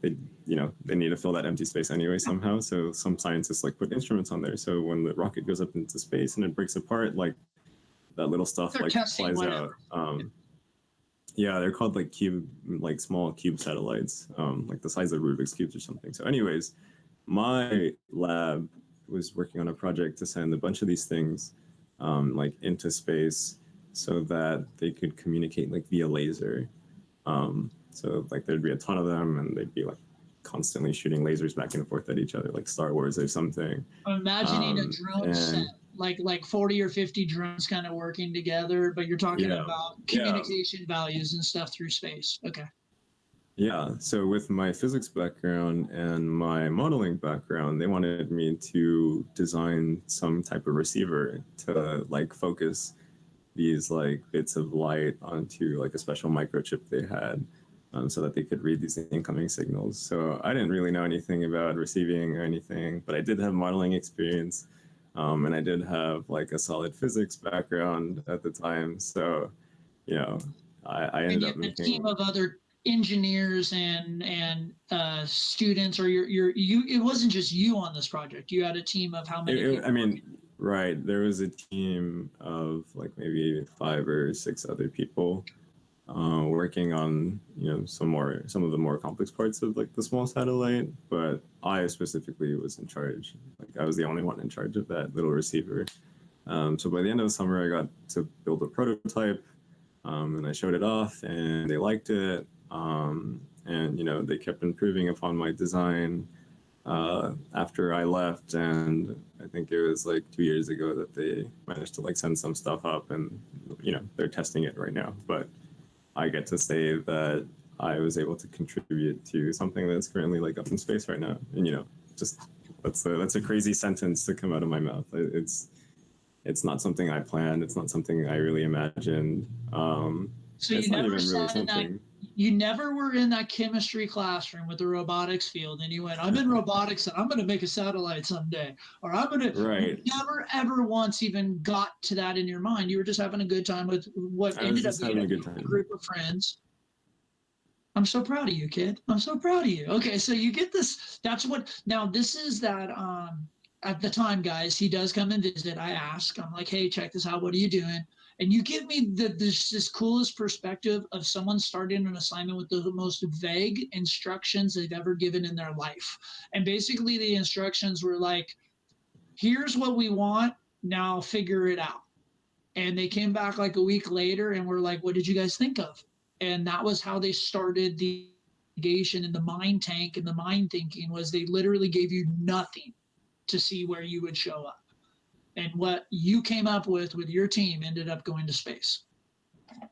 They need to fill that empty space anyway somehow. So some scientists like put instruments on there. So when the rocket goes up into space and it breaks apart, like that little stuff They're like flies out. Yeah, they're called like small cube satellites, like the size of Rubik's cubes or something. So, anyways, my lab was working on a project to send a bunch of these things, like into space, so that they could communicate like via laser. So like there'd be a ton of them, and they'd be like constantly shooting lasers back and forth at each other, like Star Wars or something. I'm imagining a drone set, like 40 or 50 drones kind of working together, but you're talking about communication values and stuff through space. Okay. Yeah. So with my physics background and my modeling background, they wanted me to design some type of receiver to like focus these like bits of light onto like a special microchip they had, so that they could read these incoming signals. So I didn't really know anything about receiving or anything, but I did have modeling experience, and I did have like a solid physics background at the time. So, I ended up making a team of other engineers and students, or you. It wasn't just you on this project. You had a team of how many? Right. There was a team of like maybe 5 or 6 other people working on some of the more complex parts of like the small satellite, but I specifically was in charge. Like I was the only one in charge of that little receiver. So by the end of the summer, I got to build a prototype, and I showed it off, and they liked it. And they kept improving upon my design after I left, and I think it was like 2 years ago that they managed to like send some stuff up, and they're testing it right now. But I get to say that I was able to contribute to something that's currently like up in space right now, and just that's a crazy sentence to come out of my mouth. It's not something I planned. It's not something I really imagined. So you never you never were in that chemistry classroom with the robotics field, and you went, "I'm in robotics, and I'm going to make a satellite someday," or "I'm going to." Right. You never ever once even got to that in your mind. You were just having a good time with what ended up being a group of friends. I'm so proud of you, kid. I'm so proud of you. Okay, so you get this. That's what. Now this is that. At the time, guys, he does come and visit. I ask. I'm like, "Hey, check this out. What are you doing?" And you give me this coolest perspective of someone starting an assignment with the most vague instructions they've ever given in their life. And basically the instructions were like, here's what we want, now figure it out. And they came back like a week later and were like, what did you guys think of? And that was how they started the investigation in the mind tank, and the mind thinking was they literally gave you nothing to see where you would show up. And what you came up with your team ended up going to space.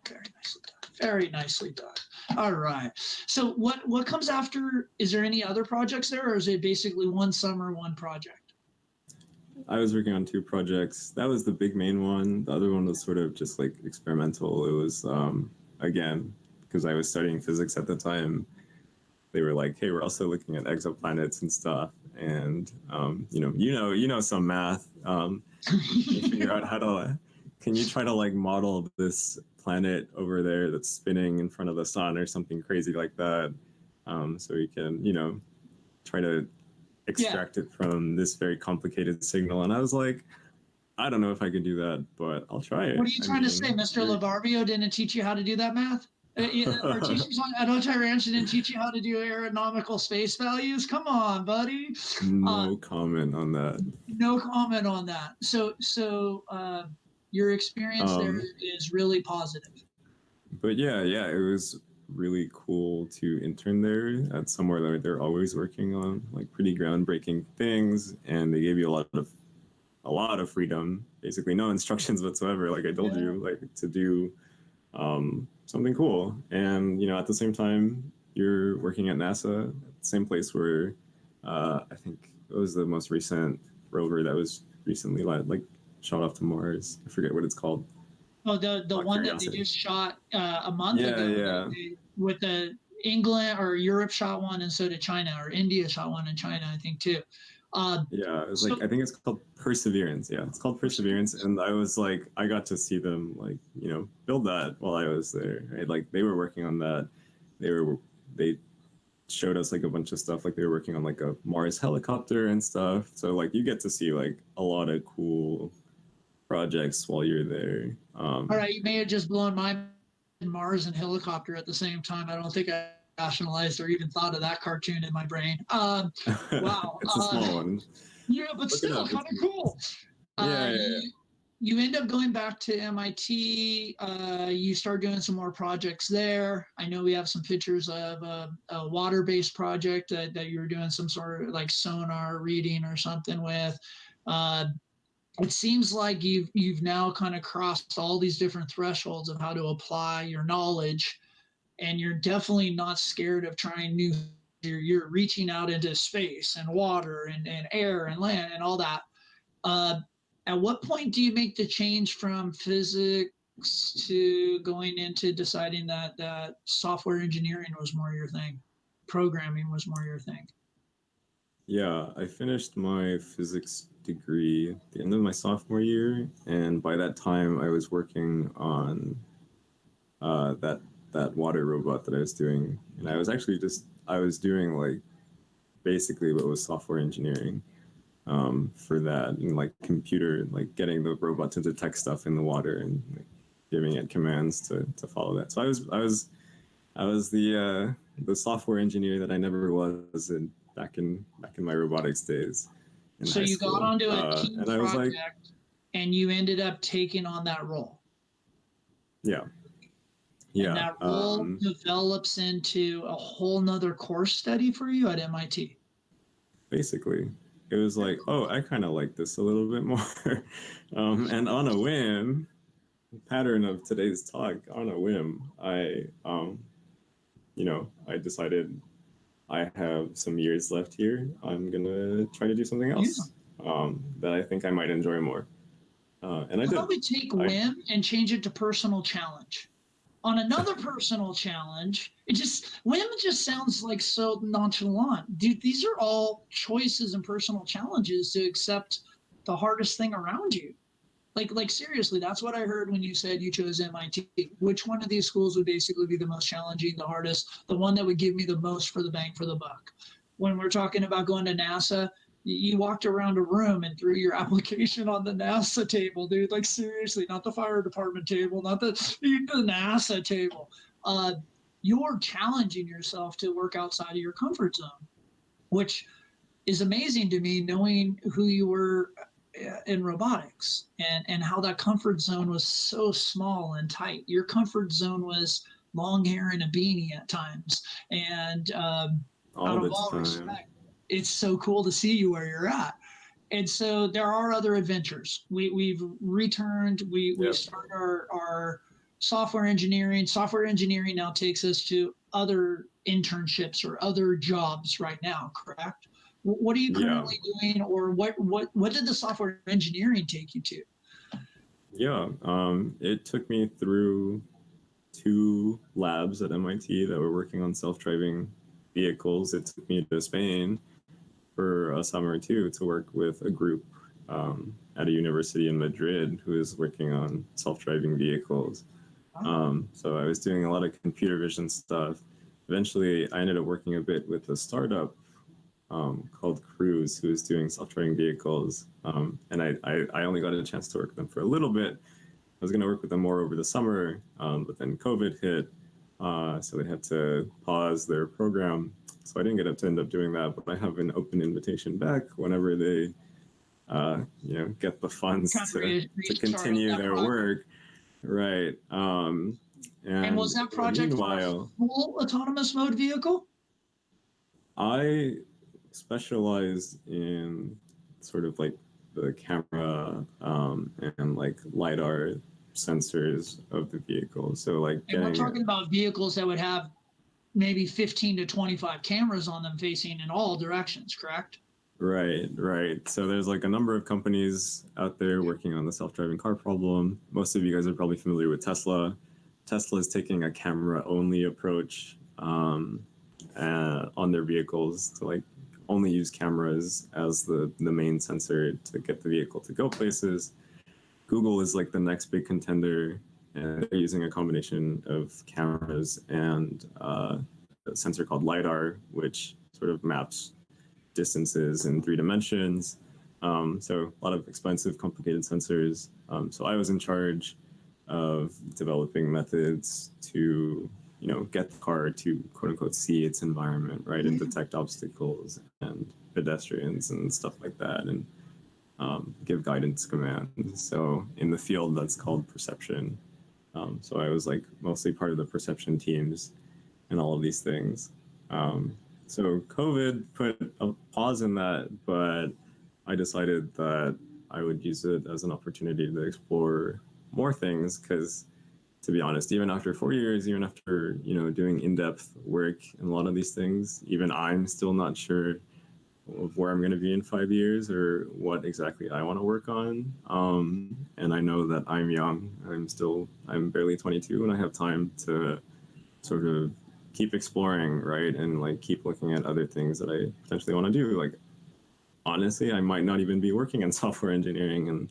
Very nicely done. Very nicely done. All right. So what comes after? Is there any other projects there, or is it basically one summer, one project? I was working on 2 projects. That was the big main one. The other one was sort of just like experimental. It was, again, because I was studying physics at the time, they were like, hey, we're also looking at exoplanets and stuff. And, some math. You figure out how to can you try to like model this planet over there that's spinning in front of the sun or something crazy like that, so we can, you know, try to extract it from this very complicated signal. And I was like, I don't know if I could do that, but I'll try it. What are you trying to say? Mr. Labarbio didn't teach you how to do that math? Or teachers on Adontai Ranch didn't teach you how to do aeronautical space values? Come on, buddy. No comment on that. No comment on that. So your experience there is really positive. But yeah, it was really cool to intern there at somewhere that they're always working on like pretty groundbreaking things, and they gave you a lot of freedom, basically no instructions whatsoever, like I told you, like to do something cool. And you know, at the same time you're working at NASA, at the same place where I think it was the most recent rover that was recently like shot off to Mars. I forget what it's called. Oh, the one that they just shot a month ago. Yeah. With the England or Europe shot one, and so did China, or India shot one in China, I think too. It was like, I think it's called Perseverance. Yeah, it's called Perseverance. And I was like, I got to see them like, you know, build that while I was there. Right? Like they were working on that. They showed us like a bunch of stuff. Like they were working on like a Mars helicopter and stuff. So like you get to see like a lot of cool projects while you're there. All right, you may have just blown my Mars and helicopter at the same time. I don't think I rationalized or even thought of that cartoon in my brain. Wow. It's a small one. Yeah, but still kind of cool. You end up going back to MIT. You start doing some more projects there. I know we have some pictures of a water-based project that you were doing some sort of like sonar reading or something with. It seems like you've now kind of crossed all these different thresholds of how to apply your knowledge, and you're definitely not scared of trying new. You're reaching out into space and water and air and land and all that. At what point do you make the change from physics to going into deciding that software engineering was more your thing, programming was more your thing? Yeah, I finished my physics degree at the end of my sophomore year, and by that time I was working on that water robot that I was doing, and I was doing like basically what was software engineering for that, and like computer, like getting the robot to detect stuff in the water and like, giving it commands to follow that. So I was the software engineer that I never was back in my robotics days. So you got onto a team and project, like, and you ended up taking on that role. Yeah. And that role develops into a whole nother course study for you at MIT. Basically, it was like, oh, I kind of like this a little bit more. And on a whim, pattern of today's talk, on a whim, I decided I have some years left here. I'm going to try to do something else that I think I might enjoy more. And I did. How about we take whim and change it to personal challenge? On another personal challenge, whim just sounds like so nonchalant. Dude, these are all choices and personal challenges to accept the hardest thing around you. Like seriously, that's what I heard when you said you chose MIT. Which one of these schools would basically be the most challenging, the hardest, the one that would give me the most for the bang for the buck? When we're talking about going to NASA, you walked around a room and threw your application on the NASA table, dude. Like seriously, not the fire department table, not the NASA table. You're challenging yourself to work outside of your comfort zone, which is amazing to me, knowing who you were in robotics and how that comfort zone was so small and tight. Your comfort zone was long hair and a beanie at times, and out of all respect, it's so cool to see you where you're at. And so there are other adventures. We've returned. We start our software engineering. Software engineering now takes us to other internships or other jobs right now, correct? What are you currently doing, or what did the software engineering take you to? Yeah, it took me through 2 labs at MIT that were working on self-driving vehicles. It took me to Spain for a summer too to work with a group at a university in Madrid who is working on self-driving vehicles. So I was doing a lot of computer vision stuff. Eventually, I ended up working a bit with a startup called Cruise, who is doing self-driving vehicles. And I only got a chance to work with them for a little bit. I was going to work with them more over the summer, but then COVID hit, so they had to pause their program. So I didn't get to end up doing that, but I have an open invitation back whenever they, get the funds to continue their work. Right. And was that project for a full autonomous mode vehicle? I specialized in sort of like the camera and like LiDAR sensors of the vehicle. So like, and we're talking about vehicles that would have maybe 15 to 25 cameras on them facing in all directions, correct? Right. So there's like a number of companies out there working on the self-driving car problem. Most of you guys are probably familiar with Tesla. Tesla is taking a camera-only approach on their vehicles to like only use cameras as the main sensor to get the vehicle to go places. Google is like the next big contender, and they're using a combination of cameras and a sensor called LiDAR, which sort of maps distances in 3 dimensions. So a lot of expensive, complicated sensors. So I was in charge of developing methods to, get the car to quote unquote see its environment, right, and detect obstacles and pedestrians and stuff like that, and give guidance commands. So in the field, that's called perception. So I was like mostly part of the perception teams and all of these things. So COVID put a pause in that, but I decided that I would use it as an opportunity to explore more things, because to be honest, even after 4 years, even after, doing in-depth work in a lot of these things, even I'm still not sure of where I'm going to be in 5 years or what exactly I want to work on. And I know that I'm young. I'm barely 22, and I have time to sort of keep exploring, right? And like keep looking at other things that I potentially want to do. Like, honestly, I might not even be working in software engineering in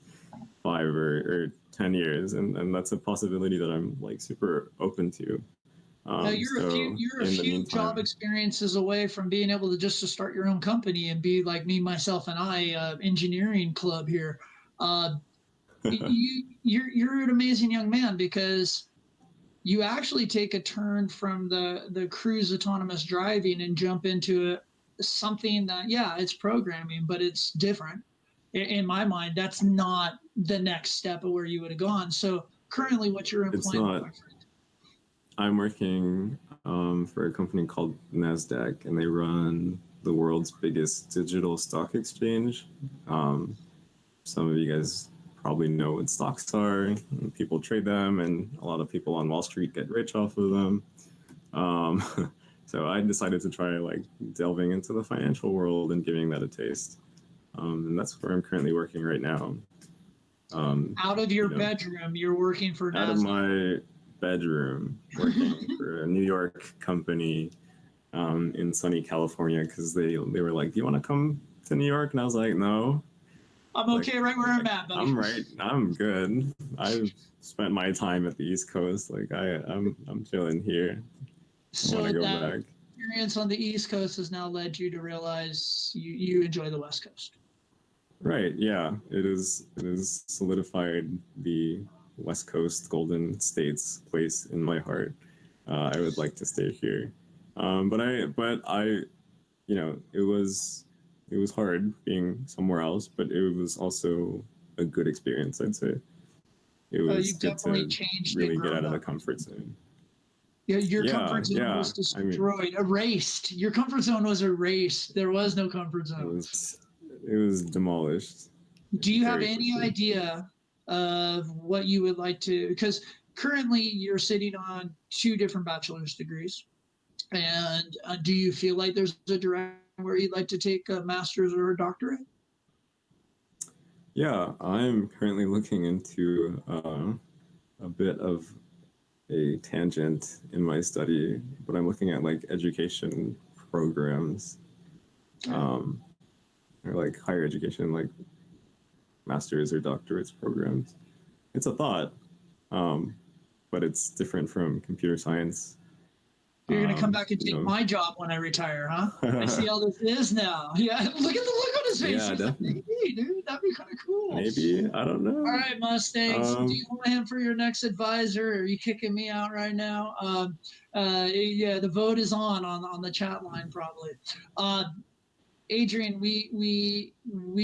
5 or 10 years. And that's a possibility that I'm like super open to. You're a few job experiences away from being able to just to start your own company and be like me, myself, and I, engineering club here. You're an amazing young man, because you actually take a turn from the Cruise autonomous driving and jump into something that, yeah, it's programming, but it's different. In my mind, that's not the next step of where you would have gone. So currently, what you're employing? I'm working for a company called NASDAQ, and they run the world's biggest digital stock exchange. Some of you guys probably know what stocks are. People trade them, and a lot of people on Wall Street get rich off of them. So I decided to try like delving into the financial world and giving that a taste. And that's where I'm currently working right now. Out of your bedroom, you're working for NASDAQ. Out of my bedroom, working for a New York company in sunny California, because they were like, "Do you want to come to New York?" And I was like, "No, I'm okay right where I'm at, buddy. I'm good. I've spent my time at the East Coast. Like I'm chilling here. So I want to go back." Experience on the East Coast has now led you to realize you enjoy the West Coast. Right. Yeah. It is solidified the West Coast Golden State's place in my heart. I would like to stay here. But I, it was hard being somewhere else, but it was also a good experience, I'd say. It was good to really get out of the comfort zone. Yeah, your comfort zone was destroyed, erased. Your comfort zone was erased. There was no comfort zone. It was demolished. Do you have any idea of what you would like to, because currently you're sitting on 2 different bachelor's degrees, and do you feel like there's a direction where you'd like to take a master's or a doctorate? Yeah, I'm currently looking into a bit of a tangent in my study, but I'm looking at like education programs, or like higher education, like master's or doctorate's programs. It's a thought, but it's different from computer science. You're gonna come back and take my job when I retire, huh? I see how this is now. Yeah, look at the look on his face. Yeah, definitely. Like, hey, dude, that'd be kind of cool. Maybe, I don't know. All right, Mustangs. Do you want him for your next advisor? Or are you kicking me out right now? Yeah, the vote is on the chat line probably. Adrian, we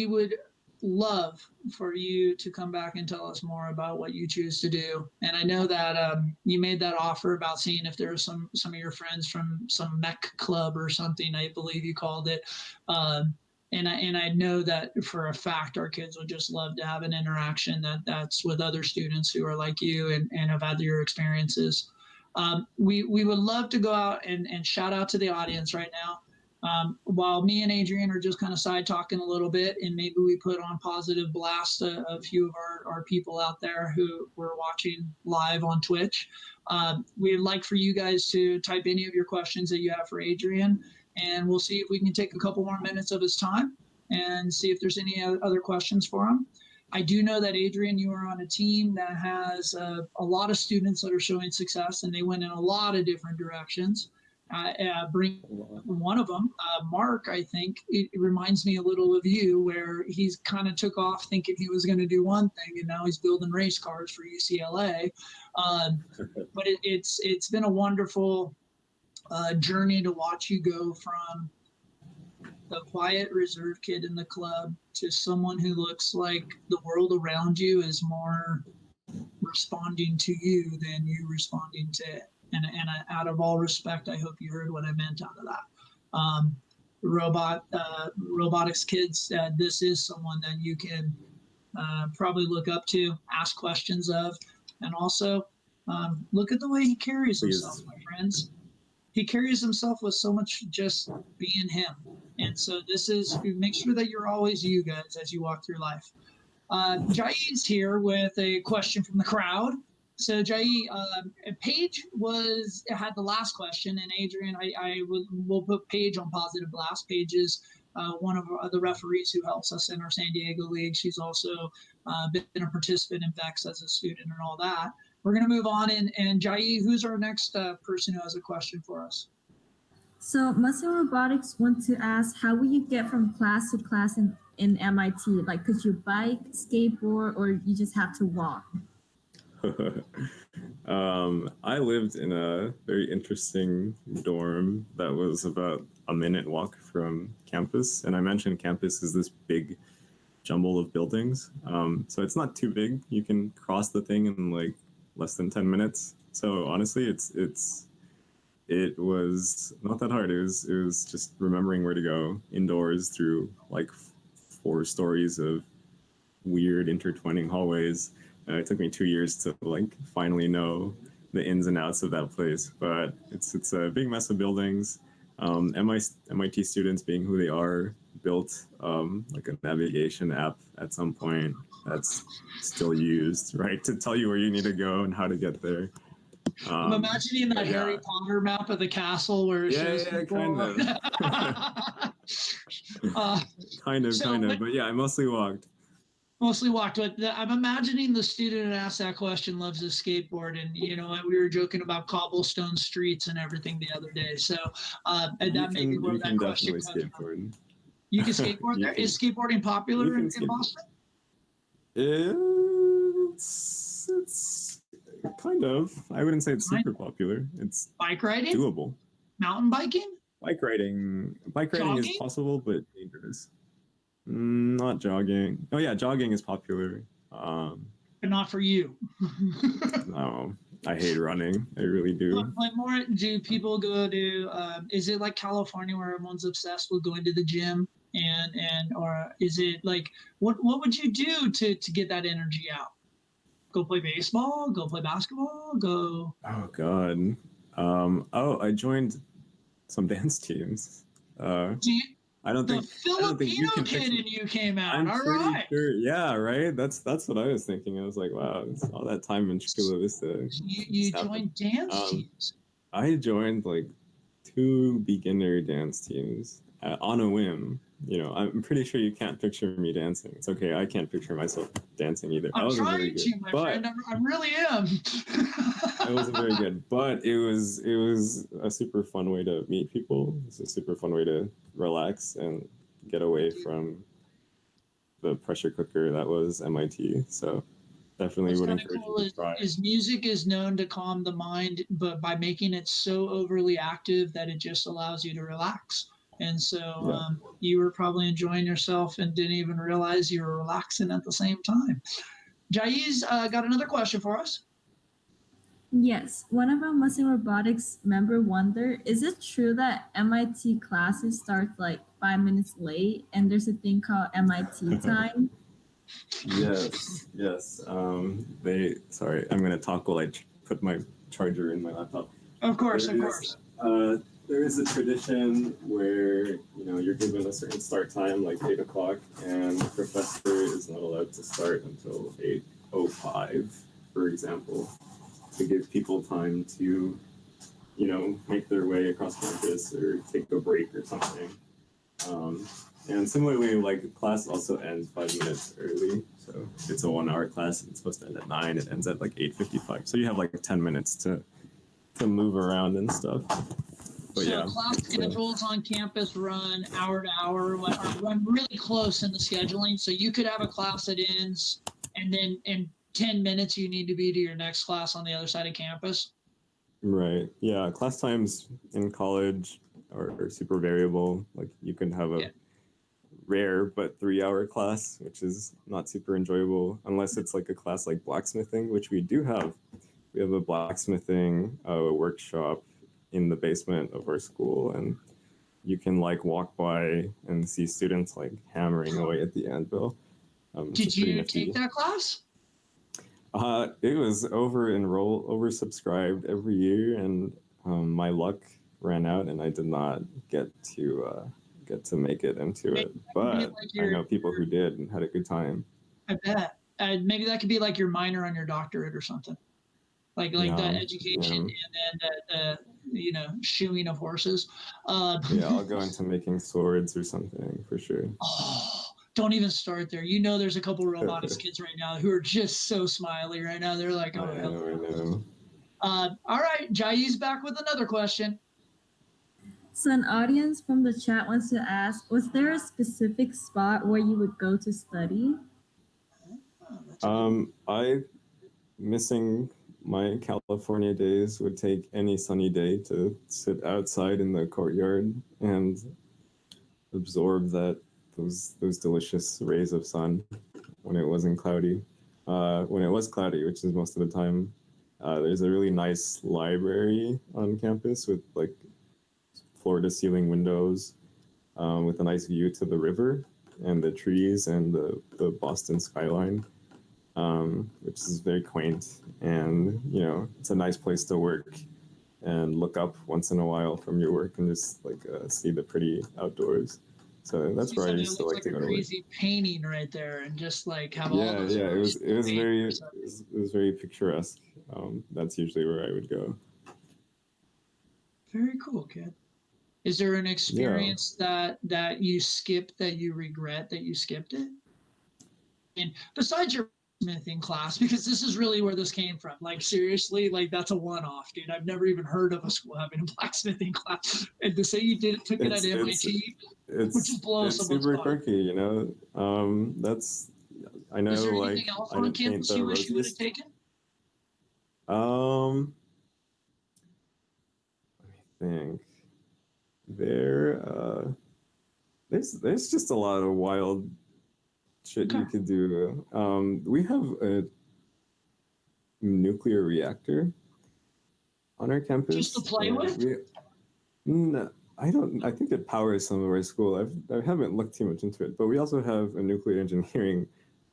would love for you to come back and tell us more about what you choose to do. And I know that you made that offer about seeing if there are some of your friends from some mech club or something, I believe you called it. And I know that for a fact our kids would just love to have an interaction that's with other students who are like you and have had your experiences. We would love to go out and shout out to the audience right now. While me and Adrian are just kind of side talking a little bit, and maybe we put on positive blast a few of our people out there who were watching live on Twitch. We'd like for you guys to type any of your questions that you have for Adrian, and we'll see if we can take a couple more minutes of his time and see if there's any other questions for him. I do know that, Adrian, you are on a team that has a lot of students that are showing success, and they went in a lot of different directions. Bring one of them, Mark, I think it reminds me a little of you, where he's kind of took off thinking he was going to do one thing, and now he's building race cars for UCLA. But it's been a wonderful journey to watch you go from the quiet, reserved kid in the club to someone who looks like the world around you is more responding to you than you responding to it. And out of all respect, I hope you heard what I meant out of that. Robotics kids, this is someone that you can probably look up to, ask questions of, and also look at the way he carries himself, my friends. He carries himself with so much just being him. And so this is, make sure that you're always you guys as you walk through life. Jai's here with a question from the crowd. So Jai, Paige had the last question, and Adrian, we'll put Paige on positive blast. Paige is one of the referees who helps us in our San Diego League. She's also been a participant in VEX as a student and all that. We're going to move on, and Jai, who's our next person who has a question for us? So Mustang Robotics want to ask, how will you get from class to class in MIT? Like, could you bike, skateboard, or you just have to walk? I lived in a very interesting dorm that was about a minute walk from campus. And I mentioned campus is this big jumble of buildings. So it's not too big. You can cross the thing in like less than 10 minutes. So honestly, it was not that hard. It was just remembering where to go indoors through like 4 stories of weird intertwining hallways. It took me 2 years to like finally know the ins and outs of that place, but it's a big mess of buildings. MIT students, being who they are, built like a navigation app at some point that's still used, right, to tell you where you need to go and how to get there. I'm imagining that Harry Potter map of the castle where it shows kind of. kind of, but yeah, I mostly walked. Mostly walked, but I'm imagining the student who asked that question loves his skateboard, and you know we were joking about cobblestone streets and everything the other day. So that may be where that question comes from. You can skateboard there. Is skateboarding popular in Boston? It's kind of. I wouldn't say it's super popular. It's bike riding, doable. Mountain biking, bike riding is possible, but dangerous. Not jogging. Oh yeah, jogging is popular. But not for you. No, I hate running. I really do. But more, do people go to? Is it like California where everyone's obsessed with going to the gym, or is it like what would you do to get that energy out? Go play baseball? Go play basketball? Go. Oh God. I joined some dance teams. I don't think Filipino kid in you came out. I'm all pretty right. Sure. Yeah, right. That's what I was thinking. I was like, wow, it's all that time in Chula Vista. You joined dance teams. I joined like 2 beginner dance teams on a whim. I'm pretty sure you can't picture me dancing. It's okay. I can't picture myself dancing either. I I'm wasn't very trying good, to, my but friend. I really am. I wasn't very good. But it was a super fun way to meet people. It's a super fun way to relax and get away from the pressure cooker that was MIT. So definitely What's would kind of encourage cool you to try. is music is known to calm the mind, but by making it so overly active that it just allows you to relax. And so Yeah. you were probably enjoying yourself and didn't even realize you were relaxing at the same time. Jaiz got another question for us. Yes, one of our Mustang Robotics member wonder, is it true that MIT classes start like 5 minutes late and there's a thing called MIT time? Yes. Sorry, I'm gonna talk while I put my charger in my laptop. Of course. There is a tradition where you're given a certain start time, like 8 o'clock, and the professor is not allowed to start until 8:05, for example, to give people time to make their way across campus or take a break or something. And similarly, like class also ends 5 minutes early, so it's a 1 hour class. It's supposed to end at 9. It ends at like 8:55. So you have like 10 minutes to move around and stuff. But so yeah, class schedules on campus run hour to hour, run really close in the scheduling. So you could have a class that ends, and then in 10 minutes you need to be to your next class on the other side of campus. right. Yeah, class times in college are super variable. Like you can have a rare but 3 hour class, which is not super enjoyable unless it's like a class like blacksmithing, which we do have. We have a blacksmithing workshop in the basement of our school, and you can like walk by and see students like hammering away at the anvil. Did you take that class? It was oversubscribed every year, and my luck ran out, and I did not get to make it into it. But I know people who did and had a good time. I bet. Maybe that could be like your minor on your doctorate or something. Like the education and then the shoeing of horses. Yeah, I'll go into making swords or something for sure. Oh, don't even start there. There's a couple robotics kids right now who are just so smiley right now. They're like, oh, I know. All right, Jai's back with another question. So an audience from the chat wants to ask, was there a specific spot where you would go to study? I missing my California days would take any sunny day to sit outside in the courtyard and absorb those delicious rays of sun when it wasn't cloudy. When it was cloudy, which is most of the time, there's a really nice library on campus with like floor-to-ceiling windows with a nice view to the river and the trees and the Boston skyline. Which is very quaint, and it's a nice place to work and look up once in a while from your work and just like see the pretty outdoors. So that's where I used to like to go to work. Crazy painting right there, and just like have all those. Yeah, it was very picturesque. That's usually where I would go. Very cool, kid. Is there an experience that you skipped that you regret that you skipped it? And besides your blacksmithing class, because this is really where this came from. Like seriously, like that's a one-off, dude. I've never even heard of a school having a blacksmithing class. And to say you took it at MIT, which just blows someone's super quirky, That's I know. Is there like anything else on campus you wish you would have taken? Let me think. There's just a lot of wild shit you could do. We have a nuclear reactor on our campus. Just to play with? No, I don't. I think it powers some of our school. I haven't looked too much into it, but we also have a nuclear engineering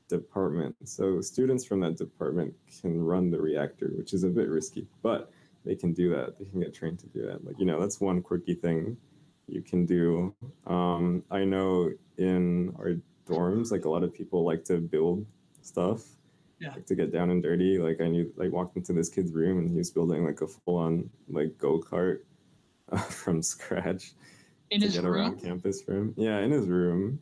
department. So students from that department can run the reactor, which is a bit risky, but they can do that. They can get trained to do that. Like, that's one quirky thing you can do. I know in our dorms, like a lot of people like to build stuff, like to get down and dirty. Like I walked into this kid's room and he was building like a full-on like go-kart from scratch, in to his get room. around campus for him. Yeah, in his room.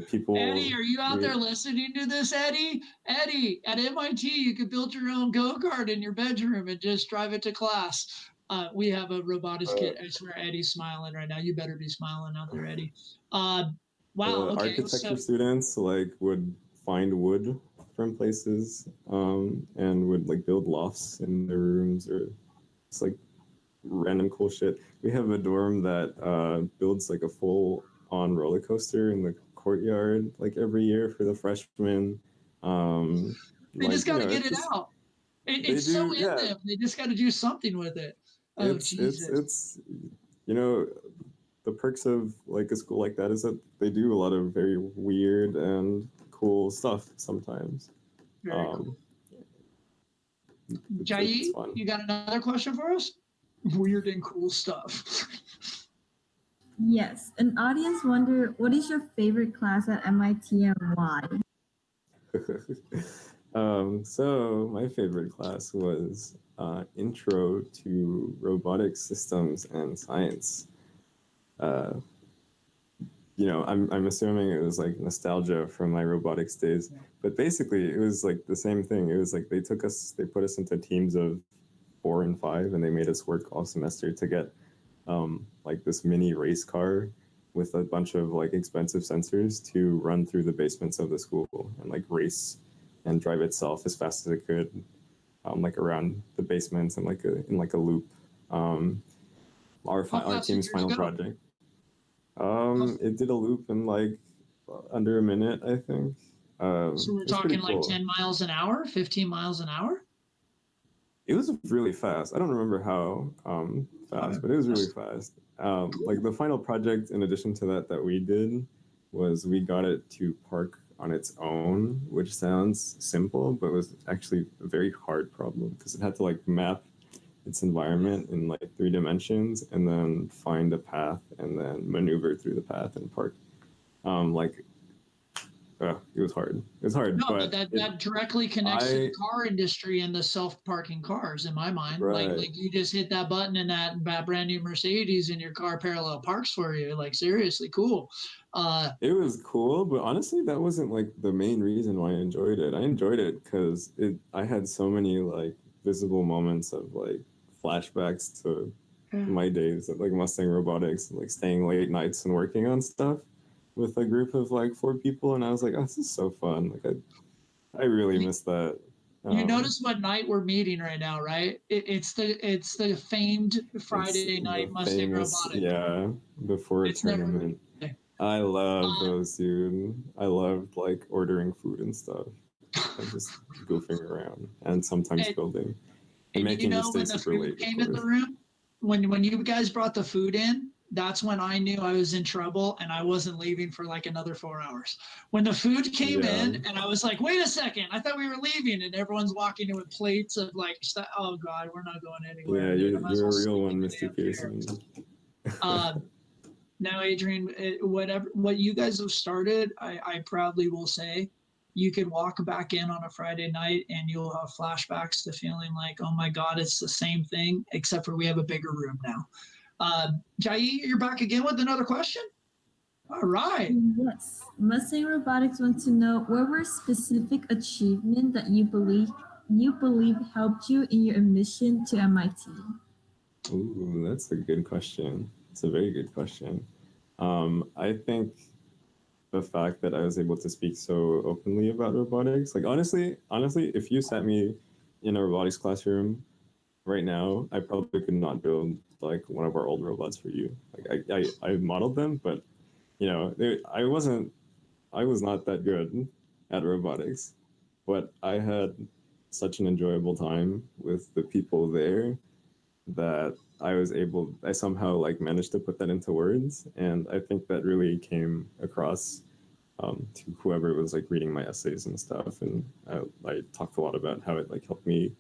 People. Eddie, are you out there listening to this, Eddie? Eddie, at MIT, you could build your own go-kart in your bedroom and just drive it to class. We have a robotics kit. I swear, Eddie's smiling right now. You better be smiling out there, Eddie. Wow. Okay. Architecture students like would find wood from places, and would like build lofts in their rooms, or it's like random cool shit. We have a dorm that builds like a full-on roller coaster in the courtyard like every year for the freshmen. They just got to get it just, out. It's so in yeah. them. They just got to do something with it. Oh, Jesus. It's the perks of like a school like that is that they do a lot of very weird and cool stuff sometimes. Very cool. It's Jai, fun. you got another question for us? Weird and cool stuff. Yes, an audience wonder, what is your favorite class at MIT and why? So my favorite class was Intro to Robotic Systems and Science. I'm assuming it was like nostalgia from my robotics days, but basically it was like the same thing. It was like they put us into teams of 4 and 5, and they made us work all semester to get like this mini race car with a bunch of like expensive sensors to run through the basements of the school and like race and drive itself as fast as it could, like around the basements and in like a loop. Our team's final project. It did a loop in like under a minute, I think. So we're talking like 10 miles an hour, 15 miles an hour? It was really fast. I don't remember how fast, but it was really fast. Like the final project, in addition to that we did, was we got it to park on its own, which sounds simple, but was actually a very hard problem because it had to like map its environment in like 3 dimensions and then find a path and then maneuver through the path and park. It was hard. It was hard. No, but that directly connects to the car industry and the self-parking cars in my mind. Right. Like you just hit that button and that brand new Mercedes and your car parallel parks for you. Like seriously, cool. It was cool, but honestly, that wasn't like the main reason why I enjoyed it. I enjoyed it because I had so many like visible moments of like flashbacks to my days at like Mustang Robotics, like staying late nights and working on stuff with a group of like 4 people, and I was like, oh, this is so fun. Like I really miss that. You notice what night we're meeting right now, right? It's the famed Friday night Mustang Robotics. Yeah, before a tournament. I love those, dude. I loved like ordering food and stuff and just goofing around and sometimes building. And making you stay super late. Came in the room, when you guys brought the food in, that's when I knew I was in trouble and I wasn't leaving for like another 4 hours. When the food came in and I was like, wait a second, I thought we were leaving, and everyone's walking in with plates of like stuff. Oh God, we're not going anywhere. Yeah, you're a real one, Mr. Pearson. Now, Adrian, what you guys have started, I proudly will say, you could walk back in on a Friday night and you'll have flashbacks to feeling like, oh my God, it's the same thing, except for we have a bigger room now. Jai, you're back again with another question? All right. Yes. Mustang Robotics wants to know, what were specific achievements that you believe helped you in your admission to MIT? Ooh, that's a good question. It's a very good question. I think the fact that I was able to speak so openly about robotics, like honestly, if you sat me in a robotics classroom right now, I probably could not build like one of our old robots for you. Like I modeled them, but I was not that good at robotics, but I had such an enjoyable time with the people there that I somehow like managed to put that into words, and I think that really came across to whoever was like reading my essays and stuff, and I talked a lot about how it like helped me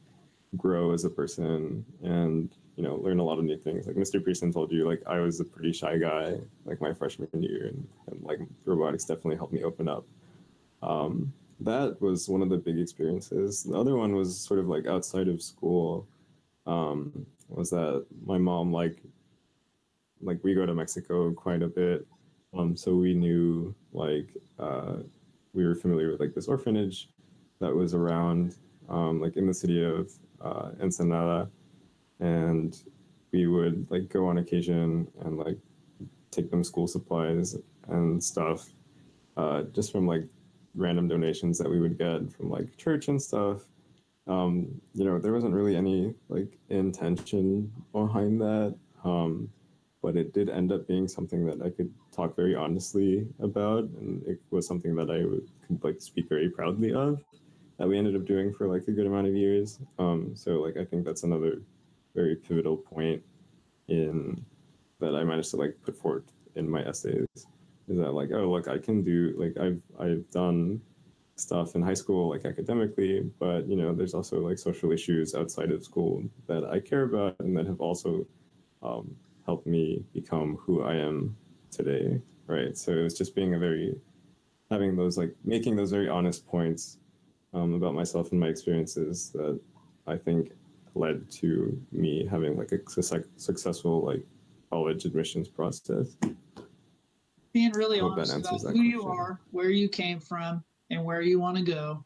grow as a person and learn a lot of new things. Like Mr. Pearson told you, like I was a pretty shy guy like my freshman year, and like robotics definitely helped me open up. That was one of the big experiences. The other one was sort of like outside of school. Was that my mom like like we go to Mexico quite a bit, so we knew like we were familiar with like this orphanage that was around like in the city of Ensenada, and we would like go on occasion and like take them school supplies and stuff, just from like random donations that we would get from like church and stuff. There wasn't really any like intention behind that, but it did end up being something that I could talk very honestly about, and it was something that could like speak very proudly of. That we ended up doing for like a good amount of years. So like I think that's another very pivotal point in that I managed to like put forth in my essays, is that like, oh look, I can do like I've done stuff in high school like academically, but there's also like social issues outside of school that I care about and that have also helped me become who I am today, right? So it's just having those like making those very honest points about myself and my experiences that I think led to me having like a successful like college admissions process. Being really honest about who you are, where you came from, and where you want to go,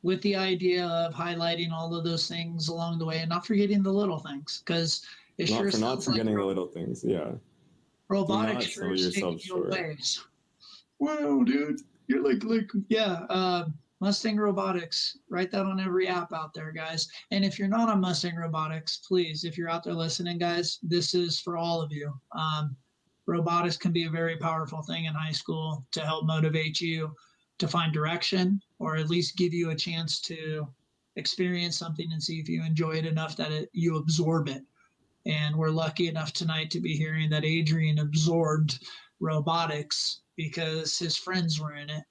with the idea of highlighting all of those things along the way and not forgetting the little things, because it sure sounds not forgetting the little things. Yeah. Robotics sure is taking you ways. Wow, dude, you're like yeah. Mustang Robotics. Write that on every app out there, guys. And if you're not on Mustang Robotics, please, if you're out there listening, guys, this is for all of you. Robotics can be a very powerful thing in high school to help motivate you to find direction, or at least give you a chance to experience something and see if you enjoy it enough that you absorb it. And we're lucky enough tonight to be hearing that Adrian absorbed robotics because his friends were in it.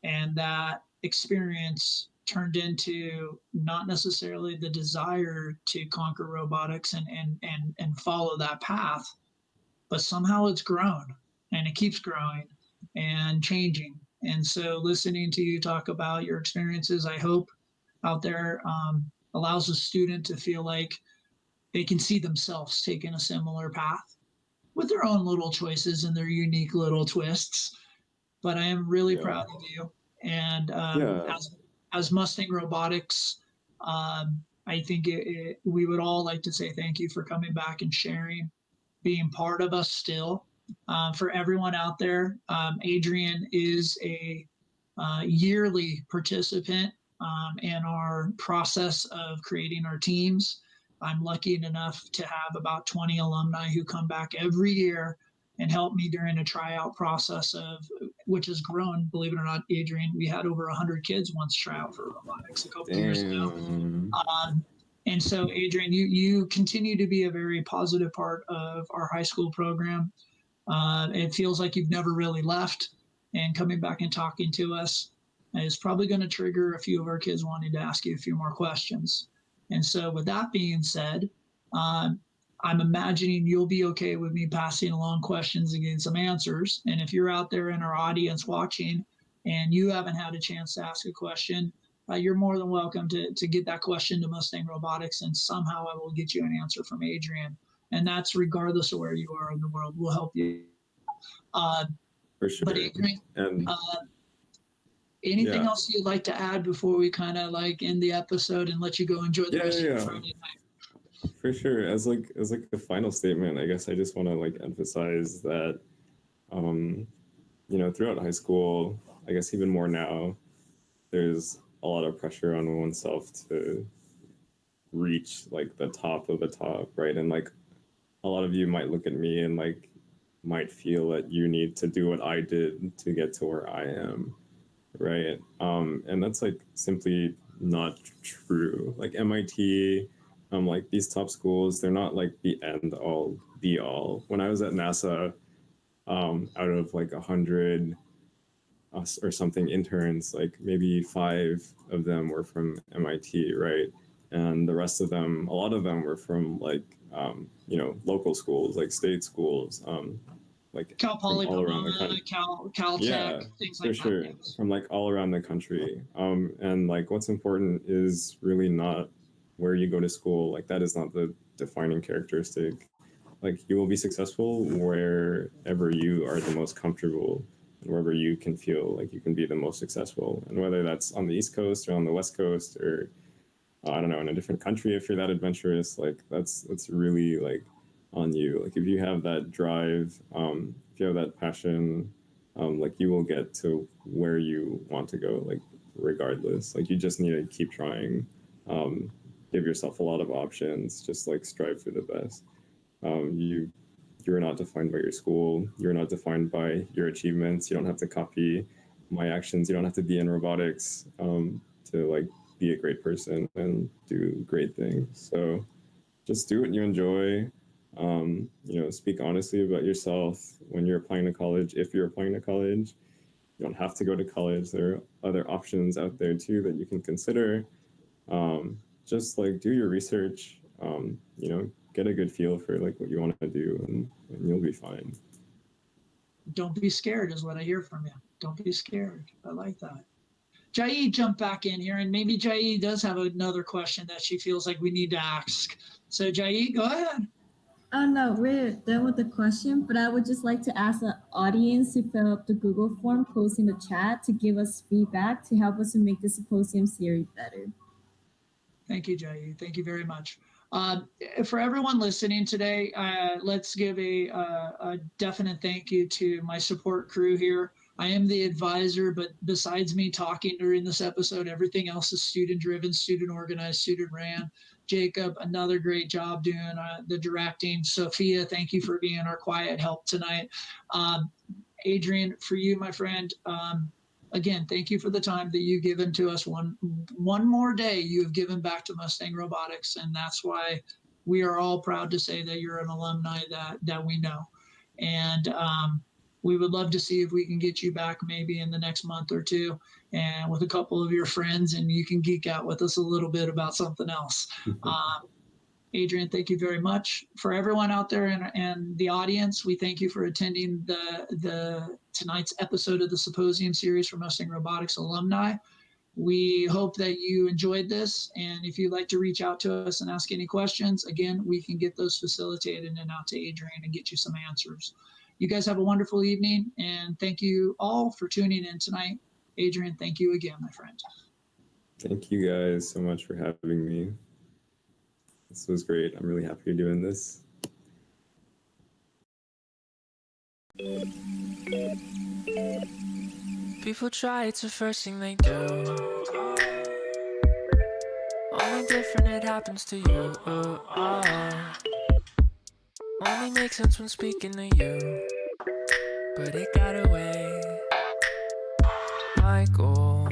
And that experience turned into not necessarily the desire to conquer robotics and follow that path, but somehow it's grown and it keeps growing and changing. And so listening to you talk about your experiences, I hope out there allows a student to feel like they can see themselves taking a similar path with their own little choices and their unique little twists. But I am really proud of you. And as Mustang Robotics, I think we would all like to say thank you for coming back and sharing, being part of us still. For everyone out there, Adrian is a yearly participant in our process of creating our teams. I'm lucky enough to have about 20 alumni who come back every year and help me during a tryout process which has grown, believe it or not, Adrian. We had over 100 kids once try out for robotics a couple years ago. And so, Adrian, you continue to be a very positive part of our high school program. It feels like you've never really left, and coming back and talking to us is probably going to trigger a few of our kids wanting to ask you a few more questions. And so with that being said, I'm imagining you'll be okay with me passing along questions and getting some answers. And if you're out there in our audience watching and you haven't had a chance to ask a question, you're more than welcome to get that question to Mustang Robotics, and somehow I will get you an answer from Adrian. And that's regardless of where you are in the world. We'll help you. For sure. But Adrian, anything else you'd like to add before we kind of like end the episode and let you go enjoy the rest of your Friday night? For sure. As like a final statement, I guess I just want to like emphasize that, throughout high school, I guess even more now, there's a lot of pressure on oneself to reach like the top of the top, right? And like a lot of you might look at me and like might feel that you need to do what I did to get to where I am, right? And that's like simply not true. Like MIT, like these top schools, they're not like the end all be all. When I was at NASA, out of like 100 or something interns, like maybe 5 of them were from MIT, right? And the rest of them, a lot of them were from like, local schools, like state schools, like Cal Poly, all around the country. Cal Tech, things like for sure. That. From like all around the country. And like what's important is really not where you go to school. Like that is not the defining characteristic like you will be successful wherever you are the most comfortable and wherever you can feel like you can be the most successful. And whether that's on the East Coast or on the West Coast or I don't know, in a different country, if you're that adventurous, like that's really like on you. Like if you have that drive, if you have that passion, like you will get to where you want to go, like regardless. Like you just need to keep trying, give yourself a lot of options, just like strive for the best. You're not defined by your school. You're not defined by your achievements. You don't have to copy my actions. You don't have to be in robotics to like be a great person and do great things. So just do what you enjoy. You know, speak honestly about yourself when you're applying to college. If you're applying to college, you don't have to go to college. There are other options out there too that you can consider. Just like do your research. You know, get a good feel for like what you want to do, and you'll be fine. Don't be scared is what I hear from you. Don't be scared. I like that. Jai jumped back in here, and maybe Jai does have another question that she feels like we need to ask. So Jai, go ahead. Oh no, we're done with the question, but I would just like to ask the audience to fill up the Google form posted in the chat to give us feedback to help us to make the symposium series better. Thank you, Jai. Thank you very much. For everyone listening today, let's give a definite thank you to my support crew here. I am the advisor, but besides me talking during this episode, everything else is student-driven, student-organized, student-ran. Jacob, another great job doing the directing. Sophia, thank you for being our quiet help tonight. Adrian, for you, my friend, again, thank you for the time that you've given to us. One more day you have given back to Mustang Robotics, and that's why we are all proud to say that you're an alumni that we know. And we would love to see if we can get you back maybe in the next month or two and with a couple of your friends, and you can geek out with us a little bit about something else. Adrian, thank you very much. For everyone out there and the audience, we thank you for attending the tonight's episode of the Symposium series for Mustang Robotics alumni. We hope that you enjoyed this, and if you'd like to reach out to us and ask any questions, again, we can get those facilitated and out to Adrian and get you some answers. You guys have a wonderful evening, and thank you all for tuning in tonight. Adrian, thank you again, my friend. Thank you guys so much for having me. This was great. I'm really happy you're doing this. People try, it's the first thing they do. Only different, it happens to you. Only makes sense when speaking to you, but it got away. My goal